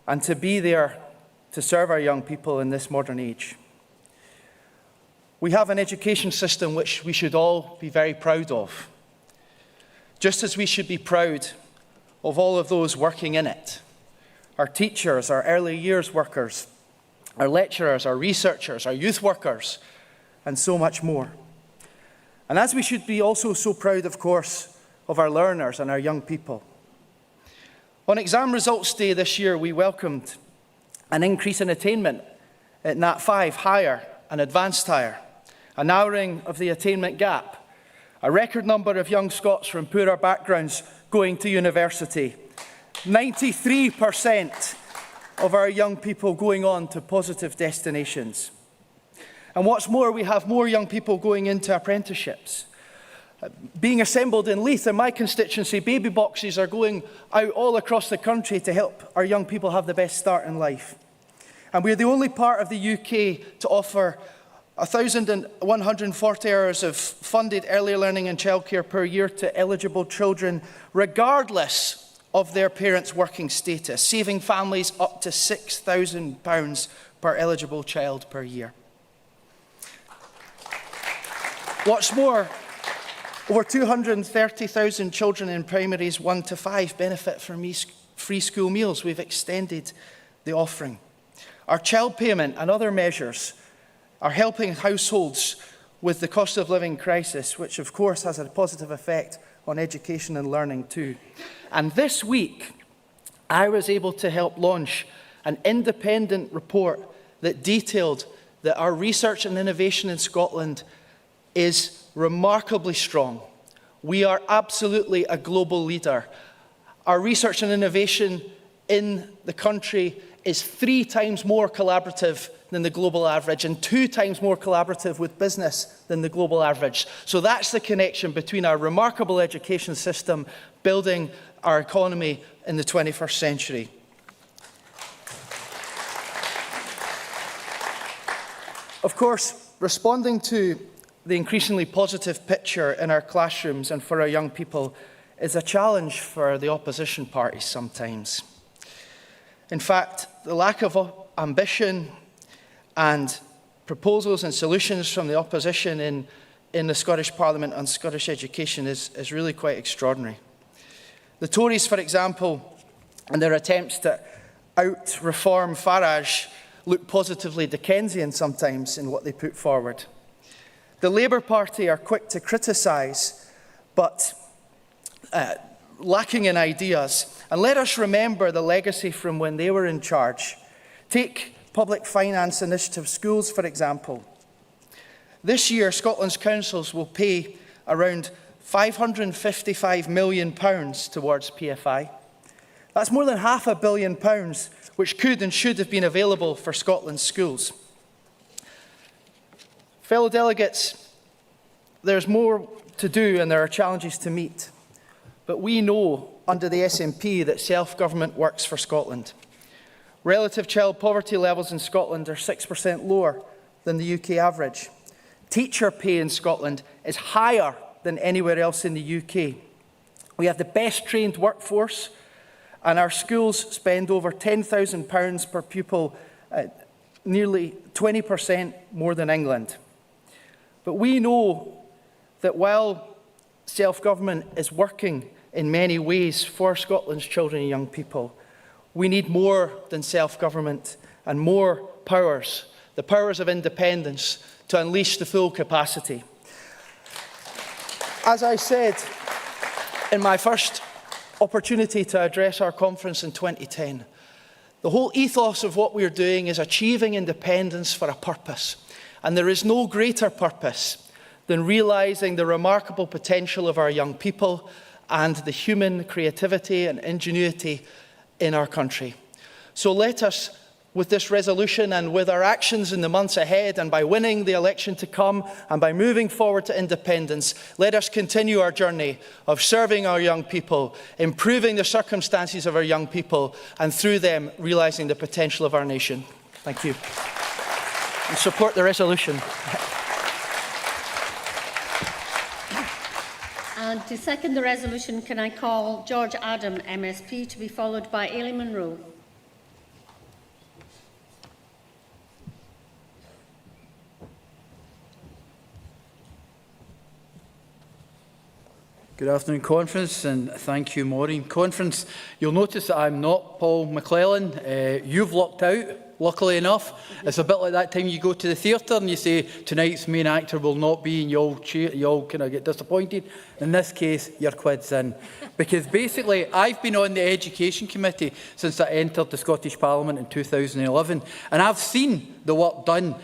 and to be there to serve our young people in this modern age. We have an education system which we should all be very proud of, just as we should be proud of all of those working in it. Our teachers, our early years workers, our lecturers, our researchers, our youth workers, and so much more. And as we should be also so proud, of course, of our learners and our young people. On exam results day this year, we welcomed an increase in attainment at Nat 5 higher and advanced higher, a narrowing of the attainment gap, a record number of young Scots from poorer backgrounds going to university, 93% of our young people going on to positive destinations. And what's more, we have more young people going into apprenticeships. Being assembled in Leith, in my constituency, baby boxes are going out all across the country to help our young people have the best start in life. And we're the only part of the UK to offer 1,140 hours of funded early learning and childcare per year to eligible children, regardless of their parents' working status, saving families up to £6,000 per eligible child per year. What's more, over 230,000 children in primaries 1 to 5 benefit from free school meals. We've extended the offering. Our child payment and other measures are helping households with the cost of living crisis, which of course has a positive effect on education and learning too. And this week, I was able to help launch an independent report that detailed that our research and innovation in Scotland is remarkably strong. We are absolutely a global leader. Our research and innovation in the country is 3 times more collaborative than the global average and 2 times more collaborative with business than the global average. So that's the connection between our remarkable education system building our economy in the 21st century. Of course, responding to the increasingly positive picture in our classrooms and for our young people is a challenge for the opposition parties sometimes. In fact, the lack of ambition and proposals and solutions from the opposition in the Scottish Parliament on Scottish education is really quite extraordinary. The Tories, for example, and their attempts to out-reform Farage look positively Dickensian sometimes in what they put forward. The Labour Party are quick to criticise, but lacking in ideas. And let us remember the legacy from when they were in charge. Take Public Finance Initiative Schools, for example. This year, Scotland's councils will pay around £555 million towards PFI. That's more than £500 million, which could and should have been available for Scotland's schools. Fellow delegates, there's more to do and there are challenges to meet. But we know under the SNP that self-government works for Scotland. Relative child poverty levels in Scotland are 6% lower than the UK average. Teacher pay in Scotland is higher than anywhere else in the UK. We have the best trained workforce, and our schools spend over £10,000 per pupil, nearly 20% more than England. But we know that while self-government is working in many ways for Scotland's children and young people, we need more than self-government and more powers, the powers of independence, to unleash the full capacity. As I said in my first opportunity to address our conference in 2010, the whole ethos of what we're doing is achieving independence for a purpose. And there is no greater purpose than realising the remarkable potential of our young people and the human creativity and ingenuity in our country. So let us, with this resolution and with our actions in the months ahead and by winning the election to come and by moving forward to independence, let us continue our journey of serving our young people, improving the circumstances of our young people, and through them realising the potential of our nation. Thank you. And support the resolution. And to second the resolution, can I call George Adam, MSP, to be followed by Aileen Munro. Good afternoon, Conference, and thank you, Maureen. Conference, you'll notice that I'm not Paul McClellan. You've locked out, luckily enough. It's a bit like that time you go to the theatre and you say, tonight's main actor will not be, and you all kind of get disappointed. In this case, your quid's in. Because basically, I've been on the Education Committee since I entered the Scottish Parliament in 2011, and I've seen the work done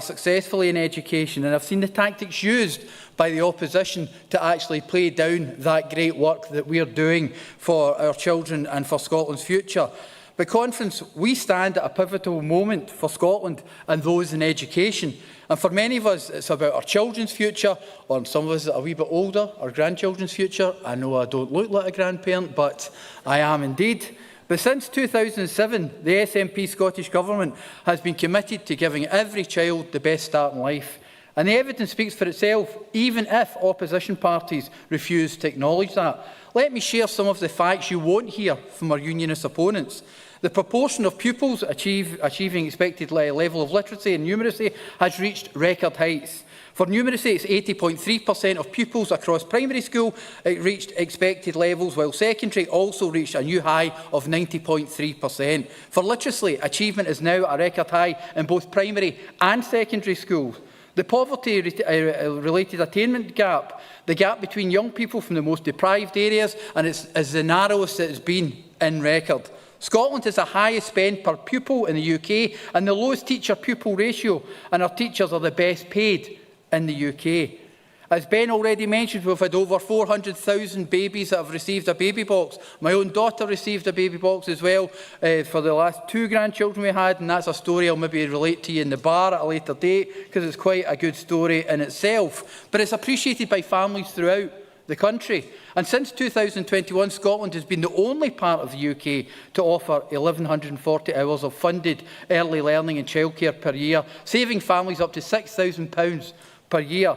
successfully in education, and I've seen the tactics used by the opposition to actually play down that great work that we're doing for our children and for Scotland's future. But Conference, we stand at a pivotal moment for Scotland and those in education. And for many of us, it's about our children's future, or some of us that are a wee bit older, our grandchildren's future. I know I don't look like a grandparent, but I am indeed. But since 2007, the SNP Scottish Government has been committed to giving every child the best start in life. And the evidence speaks for itself, even if opposition parties refuse to acknowledge that. Let me share some of the facts you won't hear from our unionist opponents. The proportion of pupils achieving expected level of literacy and numeracy has reached record heights. For numeracy, it's 80.3% of pupils across primary school reached expected levels, while secondary also reached a new high of 90.3%. For literacy, achievement is now a record high in both primary and secondary schools. The poverty-related attainment gap, the gap between young people from the most deprived areas, and is the narrowest it has been in record. Scotland has the highest spend per pupil in the UK and the lowest teacher-pupil ratio, and our teachers are the best paid in the UK. As Ben already mentioned, we've had over 400,000 babies that have received a baby box. My own daughter received a baby box as well for the last 2 grandchildren we had, and that's a story I'll maybe relate to you in the bar at a later date, because it's quite a good story in itself. But it's appreciated by families throughout the country. And since 2021, Scotland has been the only part of the UK to offer 1,140 hours of funded early learning and childcare per year, saving families up to £6,000 per year.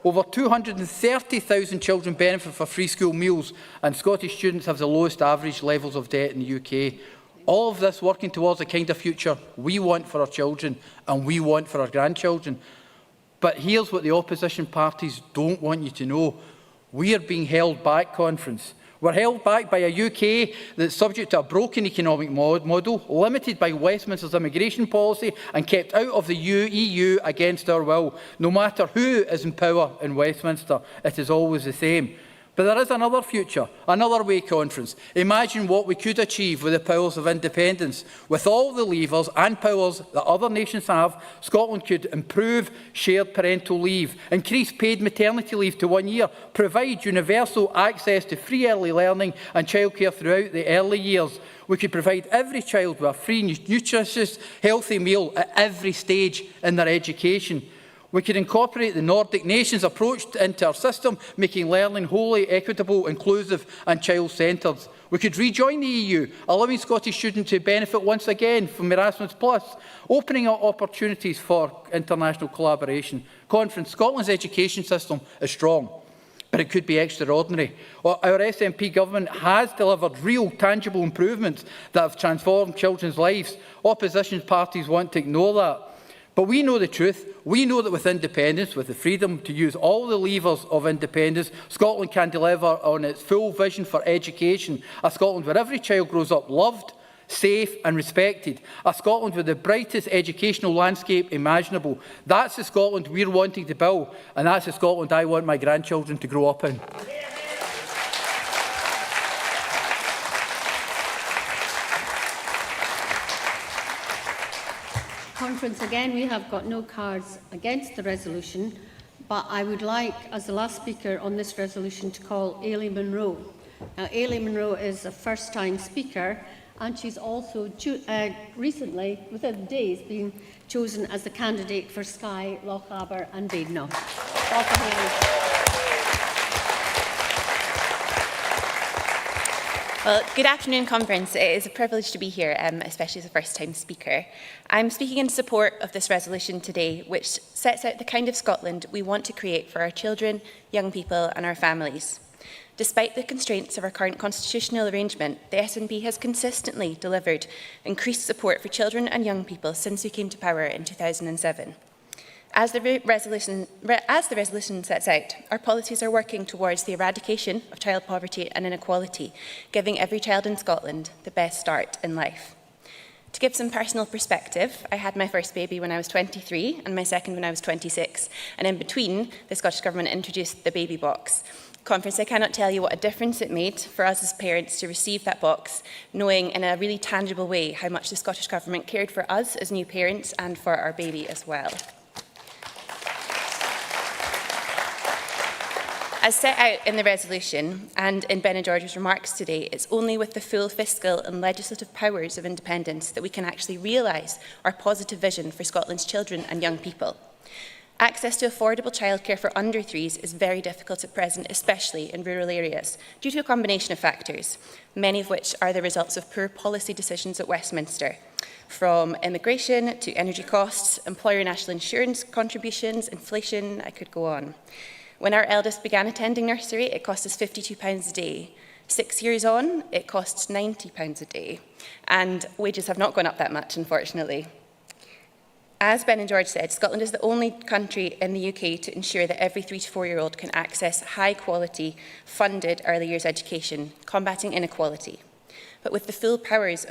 Over 230,000 children benefit for free school meals, and Scottish students have the lowest average levels of debt in the UK. All of this working towards the kind of future we want for our children and we want for our grandchildren. But here's what the opposition parties don't want you to know. We are being held back, Conference. We're held back by a UK that's subject to a broken economic model, limited by Westminster's immigration policy and kept out of the EU against our will. No matter who is in power in Westminster, it is always the same. But there is another future, another way, Conference. Imagine what we could achieve with the powers of independence. With all the levers and powers that other nations have, Scotland could improve shared parental leave, increase paid maternity leave to 1 year, provide universal access to free early learning and childcare throughout the early years. We could provide every child with a free, nutritious, healthy meal at every stage in their education. We could incorporate the Nordic nations' approach into our system, making learning wholly equitable, inclusive and child-centred. We could rejoin the EU, allowing Scottish students to benefit once again from Erasmus+, opening up opportunities for international collaboration. Conference, Scotland's education system is strong, but it could be extraordinary. Our SNP government has delivered real, tangible improvements that have transformed children's lives. Opposition parties want to ignore that. But we know the truth. We know that with independence, with the freedom to use all the levers of independence, Scotland can deliver on its full vision for education. A Scotland where every child grows up loved, safe and respected. A Scotland with the brightest educational landscape imaginable. That's the Scotland we're wanting to build, and that's the Scotland I want my grandchildren to grow up in. Conference, again, we have got no cards against the resolution, but I would like, as the last speaker on this resolution, to call Ailey Munro. Now, Ailey Munro is a first-time speaker, and she's also recently, within days, been chosen as the candidate for Skye, Lochaber and Badenoch. Welcome, Ailey. Well, good afternoon, Conference. It is a privilege to be here, especially as a first-time speaker. I'm speaking in support of this resolution today, which sets out the kind of Scotland we want to create for our children, young people and our families. Despite the constraints of our current constitutional arrangement, the SNP has consistently delivered increased support for children and young people since we came to power in 2007. As the resolution sets out, our policies are working towards the eradication of child poverty and inequality, giving every child in Scotland the best start in life. To give some personal perspective, I had my first baby when I was 23 and my second when I was 26, and in between, the Scottish Government introduced the baby box. Conference, I cannot tell you what a difference it made for us as parents to receive that box, knowing in a really tangible way how much the Scottish Government cared for us as new parents and for our baby as well. As set out in the resolution and in Ben and George's remarks today, it's only with the full fiscal and legislative powers of independence that we can actually realise our positive vision for Scotland's children and young people. Access to affordable childcare for under threes is very difficult at present, especially in rural areas, due to a combination of factors, many of which are the results of poor policy decisions at Westminster. from immigration to energy costs, employer national insurance contributions, inflation, I could go on. When our eldest began attending nursery, it cost us £52 a day. 6 years on, it costs £90 a day. And wages have not gone up that much, unfortunately. As Ben and George said, Scotland is the only country in the UK to ensure that every 3 to 4-year-old can access high-quality, funded early years education, combating inequality. But with the full powers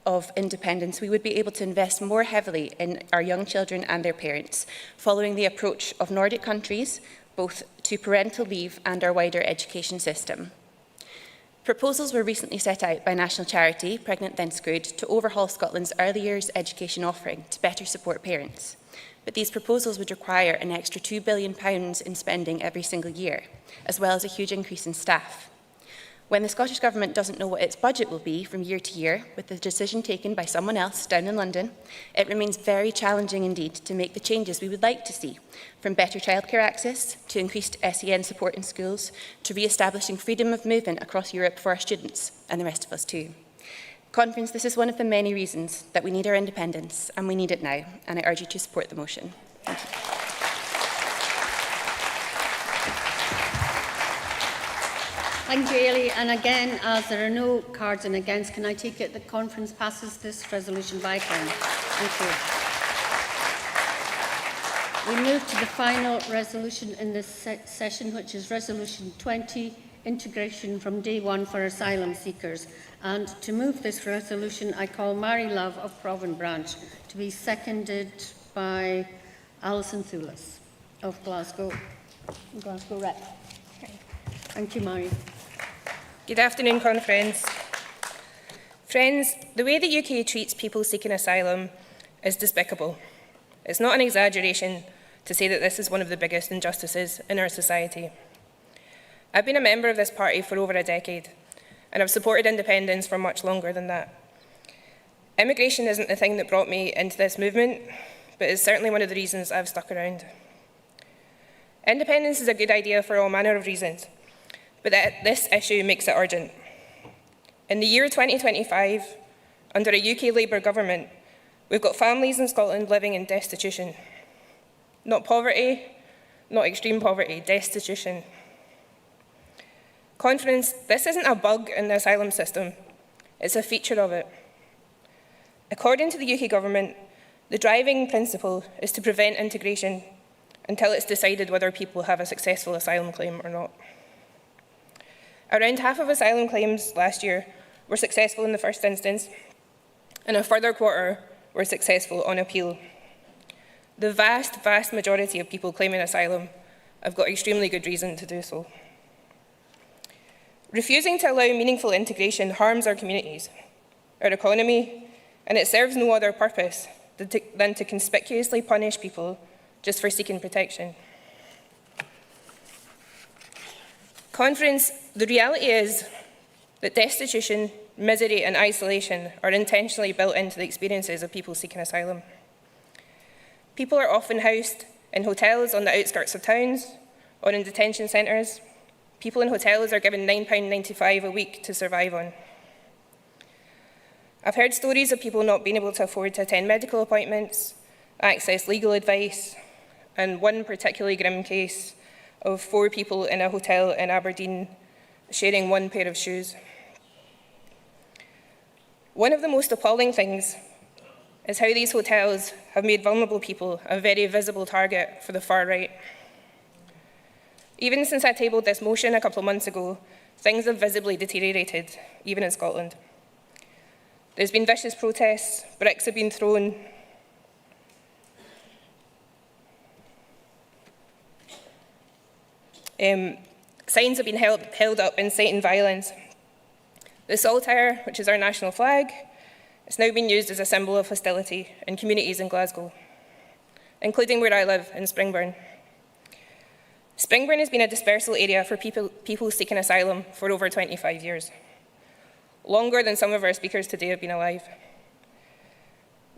of independence, we would be able to invest more heavily in our young children and their parents, following the approach of Nordic countries, both to parental leave and our wider education system. Proposals were recently set out by national charity, Pregnant Then Screwed, to overhaul Scotland's early years education offering to better support parents. But these proposals would require an extra £2 billion in spending every single year, as well as a huge increase in staff. When the Scottish Government doesn't know what its budget will be from year to year, with the decision taken by someone else down in London, it remains very challenging indeed to make the changes we would like to see, from better childcare access to increased SEN support in schools, to re-establishing freedom of movement across Europe for our students, and the rest of us too. Conference, this is one of the many reasons that we need our independence, and we need it now, and I urge you to support the motion. Thank you. Thank you, Ailey. And again, as there are no cards in against, can I take it that conference passes this resolution by acclaim? Thank you. We move to the final resolution in this session, which is Resolution 20, Integration from Day One for Asylum Seekers. And to move this resolution, I call Mary Love of Provan Branch, to be seconded by Alison Thulis of Glasgow Rep. Thank you, Mary. Good afternoon, Conference. Friends, the way the UK treats people seeking asylum is despicable. It's not an exaggeration to say that this is one of the biggest injustices in our society. I've been a member of this party for over a decade, and I've supported independence for much longer than that. Immigration isn't the thing that brought me into this movement, but it's certainly one of the reasons I've stuck around. Independence is a good idea for all manner of reasons, but this issue makes it urgent. In the year 2025, under a UK Labour government, we've got families in Scotland living in destitution. Not poverty, not extreme poverty, destitution. Conference, this isn't a bug in the asylum system, it's a feature of it. According to the UK government, the driving principle is to prevent integration until it's decided whether people have a successful asylum claim or not. Around half of asylum claims last year were successful in the first instance, and a further quarter were successful on appeal. The vast, vast majority of people claiming asylum have got extremely good reason to do so. Refusing to allow meaningful integration harms our communities, our economy, and it serves no other purpose than to conspicuously punish people just for seeking protection. Conference, the reality is that destitution, misery and isolation are intentionally built into the experiences of people seeking asylum. People are often housed in hotels on the outskirts of towns or in detention centres. People in hotels are given £9.95 a week to survive on. I've heard stories of people not being able to afford to attend medical appointments, access legal advice, and one particularly grim case of 4 people in a hotel in Aberdeen sharing one pair of shoes. One of the most appalling things is how these hotels have made vulnerable people a very visible target for the far right. Even since I tabled this motion a couple of months ago, things have visibly deteriorated, even in Scotland. There's been vicious protests, bricks have been thrown, signs have been held up inciting violence. The saltire, which is our national flag, is now being used as a symbol of hostility in communities in Glasgow, including where I live in Springburn. Springburn has been a dispersal area for people seeking asylum for over 25 years, longer than some of our speakers today have been alive.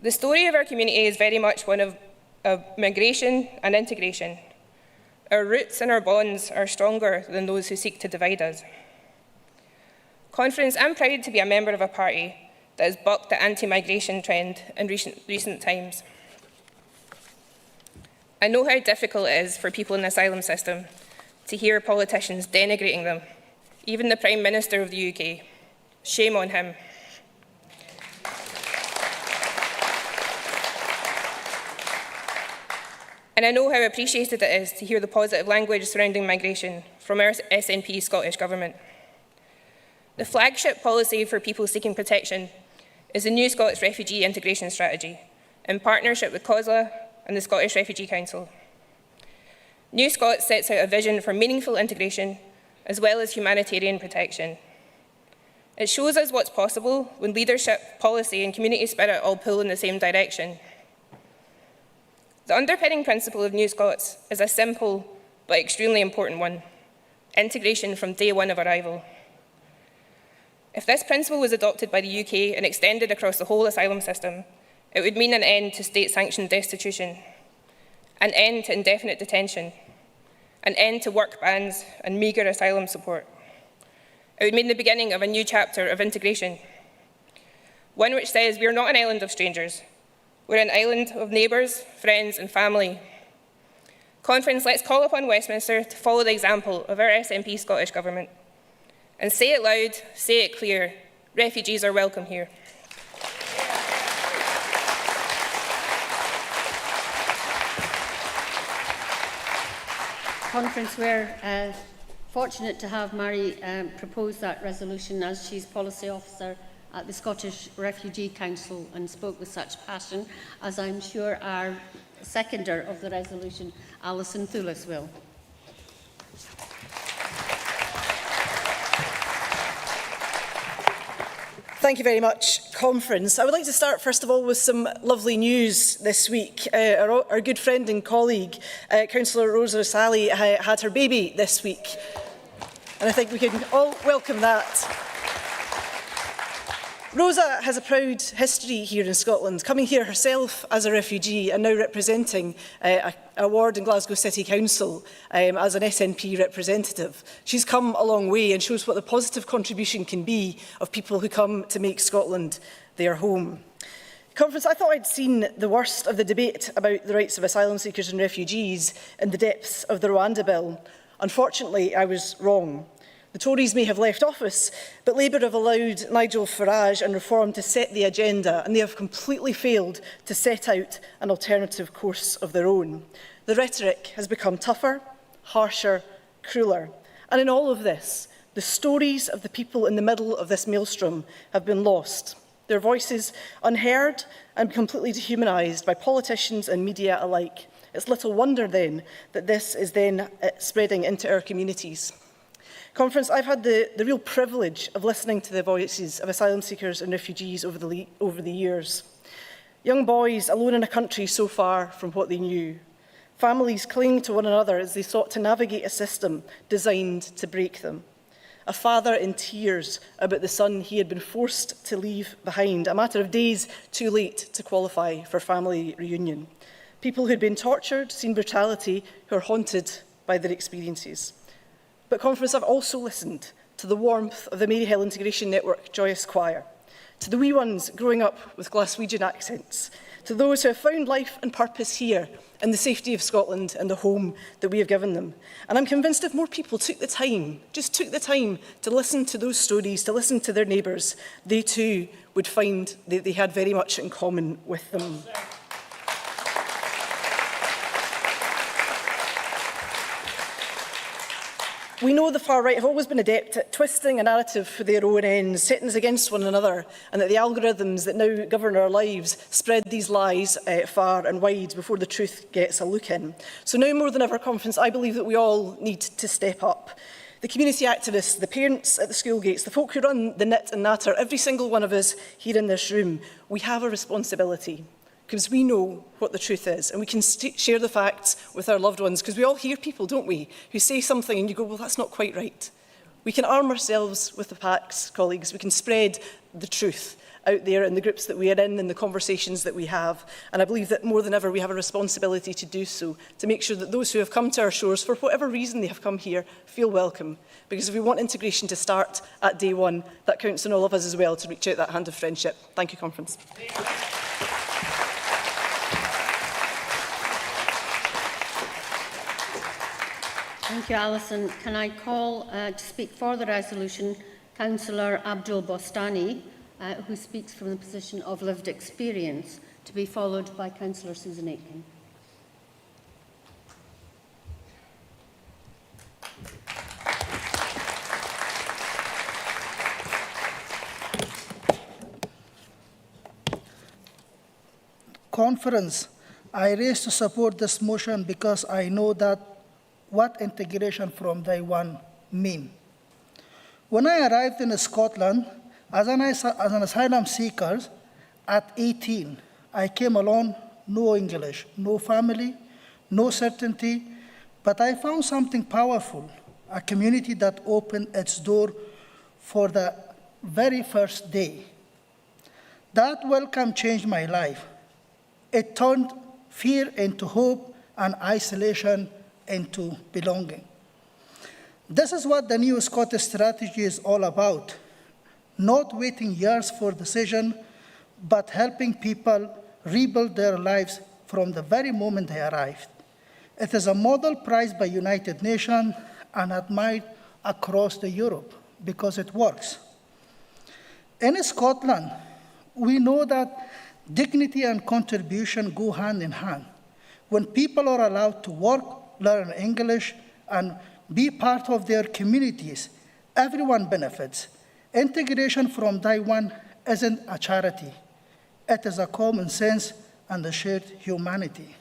The story of our community is very much one of migration and integration. Our roots and our bonds are stronger than those who seek to divide us. Conference, I'm proud to be a member of a party that has bucked the anti-migration trend in recent times. I know how difficult it is for people in the asylum system to hear politicians denigrating them, even the Prime Minister of the UK. Shame on him. And I know how appreciated it is to hear the positive language surrounding migration from our SNP Scottish Government. The flagship policy for people seeking protection is the new Scots Refugee Integration Strategy, in partnership with COSLA and the Scottish Refugee Council. New Scots sets out a vision for meaningful integration as well as humanitarian protection. It shows us what's possible when leadership, policy and community spirit all pull in the same direction. The underpinning principle of New Scots is a simple but extremely important one: integration from day one of arrival. If this principle was adopted by the UK and extended across the whole asylum system, it would mean an end to state-sanctioned destitution, an end to indefinite detention, an end to work bans and meagre asylum support. It would mean the beginning of a new chapter of integration, one which says we are not an island of strangers. We're an island of neighbours, friends and family. Conference, let's call upon Westminster to follow the example of our SNP Scottish Government and say it loud, say it clear: refugees are welcome here. Conference, we're fortunate to have Mary propose that resolution, as she's policy officer at the Scottish Refugee Council and spoke with such passion, as I'm sure our seconder of the resolution, Alison Thulis, will. Thank you very much, Conference. I would like to start, first of all, with some lovely news this week. Our good friend and colleague, Councillor Rosa Sally, had her baby this week. And I think we can all welcome that. Rosa has a proud history here in Scotland, coming here herself as a refugee and now representing a ward in Glasgow City Council as an SNP representative. She's come a long way and shows what the positive contribution can be of people who come to make Scotland their home. Conference, I thought I'd seen the worst of the debate about the rights of asylum seekers and refugees in the depths of the Rwanda bill. Unfortunately, I was wrong. The Tories may have left office, but Labour have allowed Nigel Farage and Reform to set the agenda, and they have completely failed to set out an alternative course of their own. The rhetoric has become tougher, harsher, crueler. And in all of this, the stories of the people in the middle of this maelstrom have been lost. Their voices unheard and completely dehumanised by politicians and media alike. It's little wonder then that this is then spreading into our communities. Conference, I've had the real privilege of listening to the voices of asylum seekers and refugees over the years. Young boys alone in a country so far from what they knew. Families clinging to one another as they sought to navigate a system designed to break them. A father in tears about the son he had been forced to leave behind, a matter of days too late to qualify for family reunion. People who'd been tortured, seen brutality, who are haunted by their experiences. But Conference, I've also listened to the warmth of the Mary Hill Integration Network Joyous Choir, to the wee ones growing up with Glaswegian accents, to those who have found life and purpose here in the safety of Scotland and the home that we have given them. And I'm convinced if more people took the time, just took the time to listen to those stories, to listen to their neighbours, they too would find that they had very much in common with them. We know the far right have always been adept at twisting a narrative for their own ends, setting us against one another, and that the algorithms that now govern our lives spread these lies far and wide before the truth gets a look in. So now more than ever, Conference, I believe that we all need to step up. The community activists, the parents at the school gates, the folk who run the knit and natter, every single one of us here in this room, we have a responsibility. Because we know what the truth is, and we can share the facts with our loved ones, because we all hear people, don't we, who say something and you go, well, that's not quite right. We can arm ourselves with the facts, colleagues. We can spread the truth out there in the groups that we are in and the conversations that we have. And I believe that more than ever we have a responsibility to do so, to make sure that those who have come to our shores, for whatever reason they have come here, feel welcome. Because if we want integration to start at day one, that counts on all of us as well to reach out that hand of friendship. Thank you, Conference. Thank you, Alison. Can I call to speak for the resolution Councillor Abdul Bostani, who speaks from the position of lived experience, to be followed by Councillor Susan Aitken. Conference, I raise to support this motion because I know that what integration from day one mean. When I arrived in Scotland as an asylum seeker at 18, I came alone, no English, no family, no certainty, but I found something powerful, a community that opened its door for the very first day. That welcome changed my life. It turned fear into hope and isolation into belonging. This is what the new Scottish strategy is all about. Not waiting years for decision, but helping people rebuild their lives from the very moment they arrived. It is a model prized by United Nations and admired across Europe because it works. In Scotland, we know that dignity and contribution go hand in hand. When people are allowed to work, learn English, and be part of their communities, everyone benefits. Integration from day one isn't a charity. It is a common sense and a shared humanity.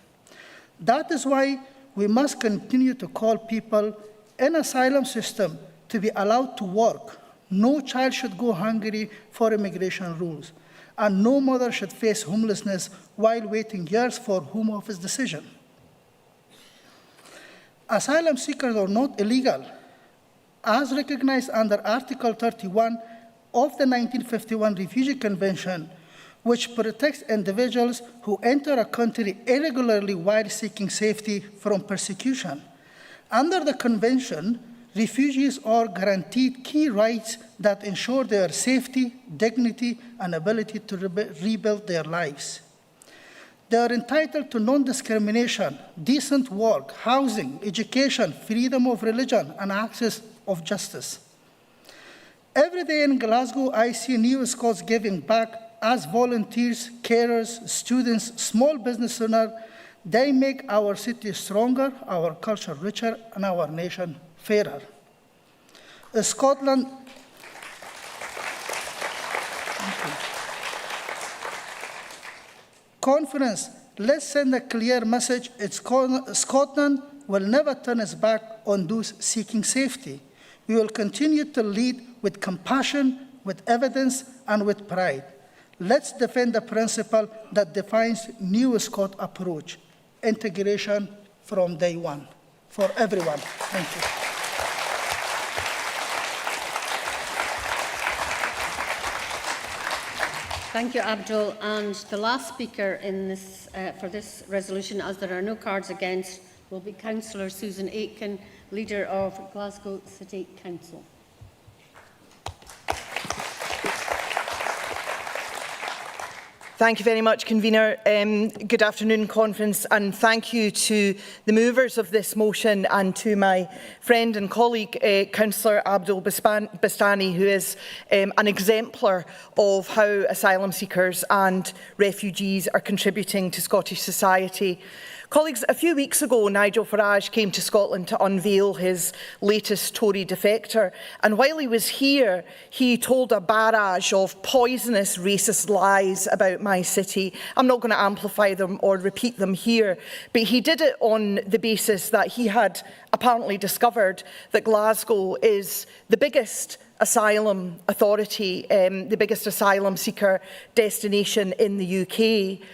That is why we must continue to call people in asylum system to be allowed to work. No child should go hungry for immigration rules, and no mother should face homelessness while waiting years for Home Office decision. Asylum seekers are not illegal. As recognized under Article 31 of the 1951 Refugee Convention, which protects individuals who enter a country irregularly while seeking safety from persecution. Under the Convention, refugees are guaranteed key rights that ensure their safety, dignity, and ability to rebuild their lives. They are entitled to non-discrimination, decent work, housing, education, freedom of religion, and access of justice. Every day in Glasgow, I see new Scots giving back as volunteers, carers, students, small business owners. They make our city stronger, our culture richer, and our nation fairer. Scotland. Conference, let's send a clear message. Scotland will never turn its back on those seeking safety. We will continue to lead with compassion, with evidence, and with pride. Let's defend the principle that defines New Scot approach, integration from day one, for everyone. Thank you. Thank you, Abdul. And the last speaker in this, for this resolution, as there are no cards against, will be Councillor Susan Aitken, Leader of Glasgow City Council. Thank you very much, Convener. Good afternoon, Conference, and thank you to the movers of this motion and to my friend and colleague, Councillor Abdul Bastani, who is an exemplar of how asylum seekers and refugees are contributing to Scottish society. Colleagues, a few weeks ago, Nigel Farage came to Scotland to unveil his latest Tory defector. And while he was here, he told a barrage of poisonous racist lies about my city. I'm not going to amplify them or repeat them here, but he did it on the basis that he had apparently discovered that Glasgow is the biggest asylum authority, the biggest asylum seeker destination in the UK.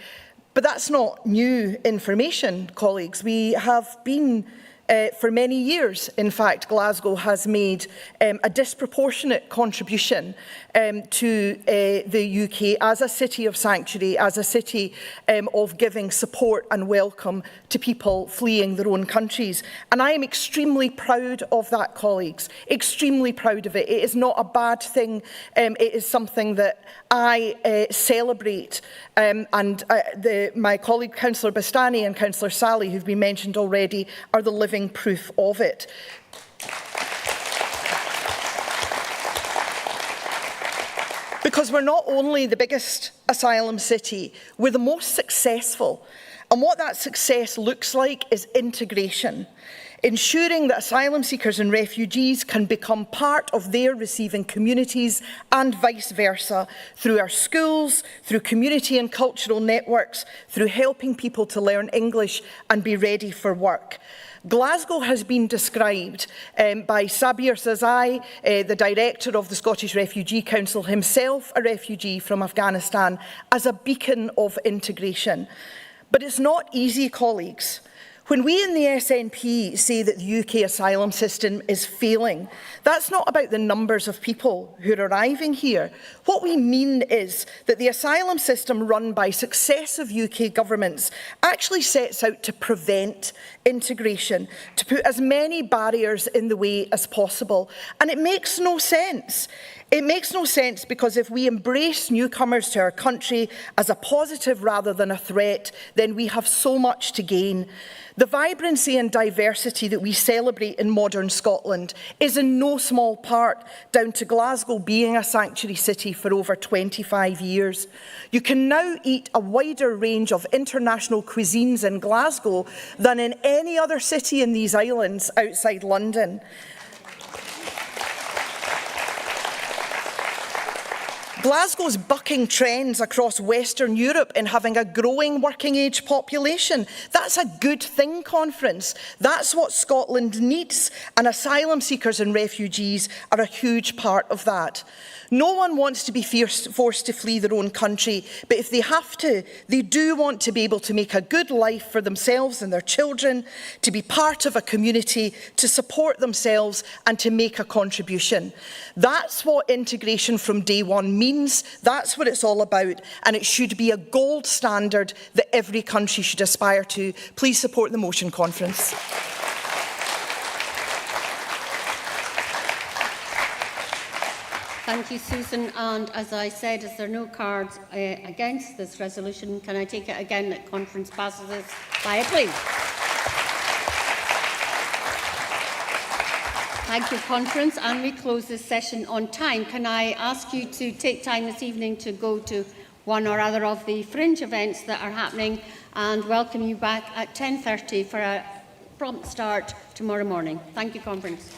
But that's not new information, colleagues. We have been For many years, in fact, Glasgow has made a disproportionate contribution to the UK as a city of sanctuary, as a city of giving support and welcome to people fleeing their own countries. And I am extremely proud of that, colleagues, extremely proud of it. It is not a bad thing. It is something that I celebrate. My colleague Councillor Bastani and Councillor Sally, who've been mentioned already, are the living proof of it. Because we're not only the biggest asylum city, we're the most successful. And what that success looks like is integration, ensuring that asylum seekers and refugees can become part of their receiving communities and vice versa, through our schools, through community and cultural networks, through helping people to learn English and be ready for work. Glasgow has been described by Sabir Sazai, the director of the Scottish Refugee Council, himself a refugee from Afghanistan, as a beacon of integration. But it's not easy, colleagues. When we in the SNP say that the UK asylum system is failing, that's not about the numbers of people who are arriving here. What we mean is that the asylum system run by successive UK governments actually sets out to prevent integration, to put as many barriers in the way as possible. And it makes no sense. It makes no sense because if we embrace newcomers to our country as a positive rather than a threat, then we have so much to gain. The vibrancy and diversity that we celebrate in modern Scotland is in no small part down to Glasgow being a sanctuary city for over 25 years. You can now eat a wider range of international cuisines in Glasgow than in any other city in these islands outside London. Glasgow's bucking trends across Western Europe in having a growing working age population. That's a good thing, Conference. That's what Scotland needs, and asylum seekers and refugees are a huge part of that. No one wants to be forced to flee their own country, but if they have to, they do want to be able to make a good life for themselves and their children, to be part of a community, to support themselves and to make a contribution. That's what integration from day one means. That's what it's all about, and it should be a gold standard that every country should aspire to. Please support the motion, Conference. Thank you, Susan. And as I said, as there are no cards against this resolution, can I take it again that Conference passes this by acclaim? Thank you, Conference. And we close this session on time. Can I ask you to take time this evening to go to one or other of the fringe events that are happening, and welcome you back at 10:30 for a prompt start tomorrow morning. Thank you, Conference.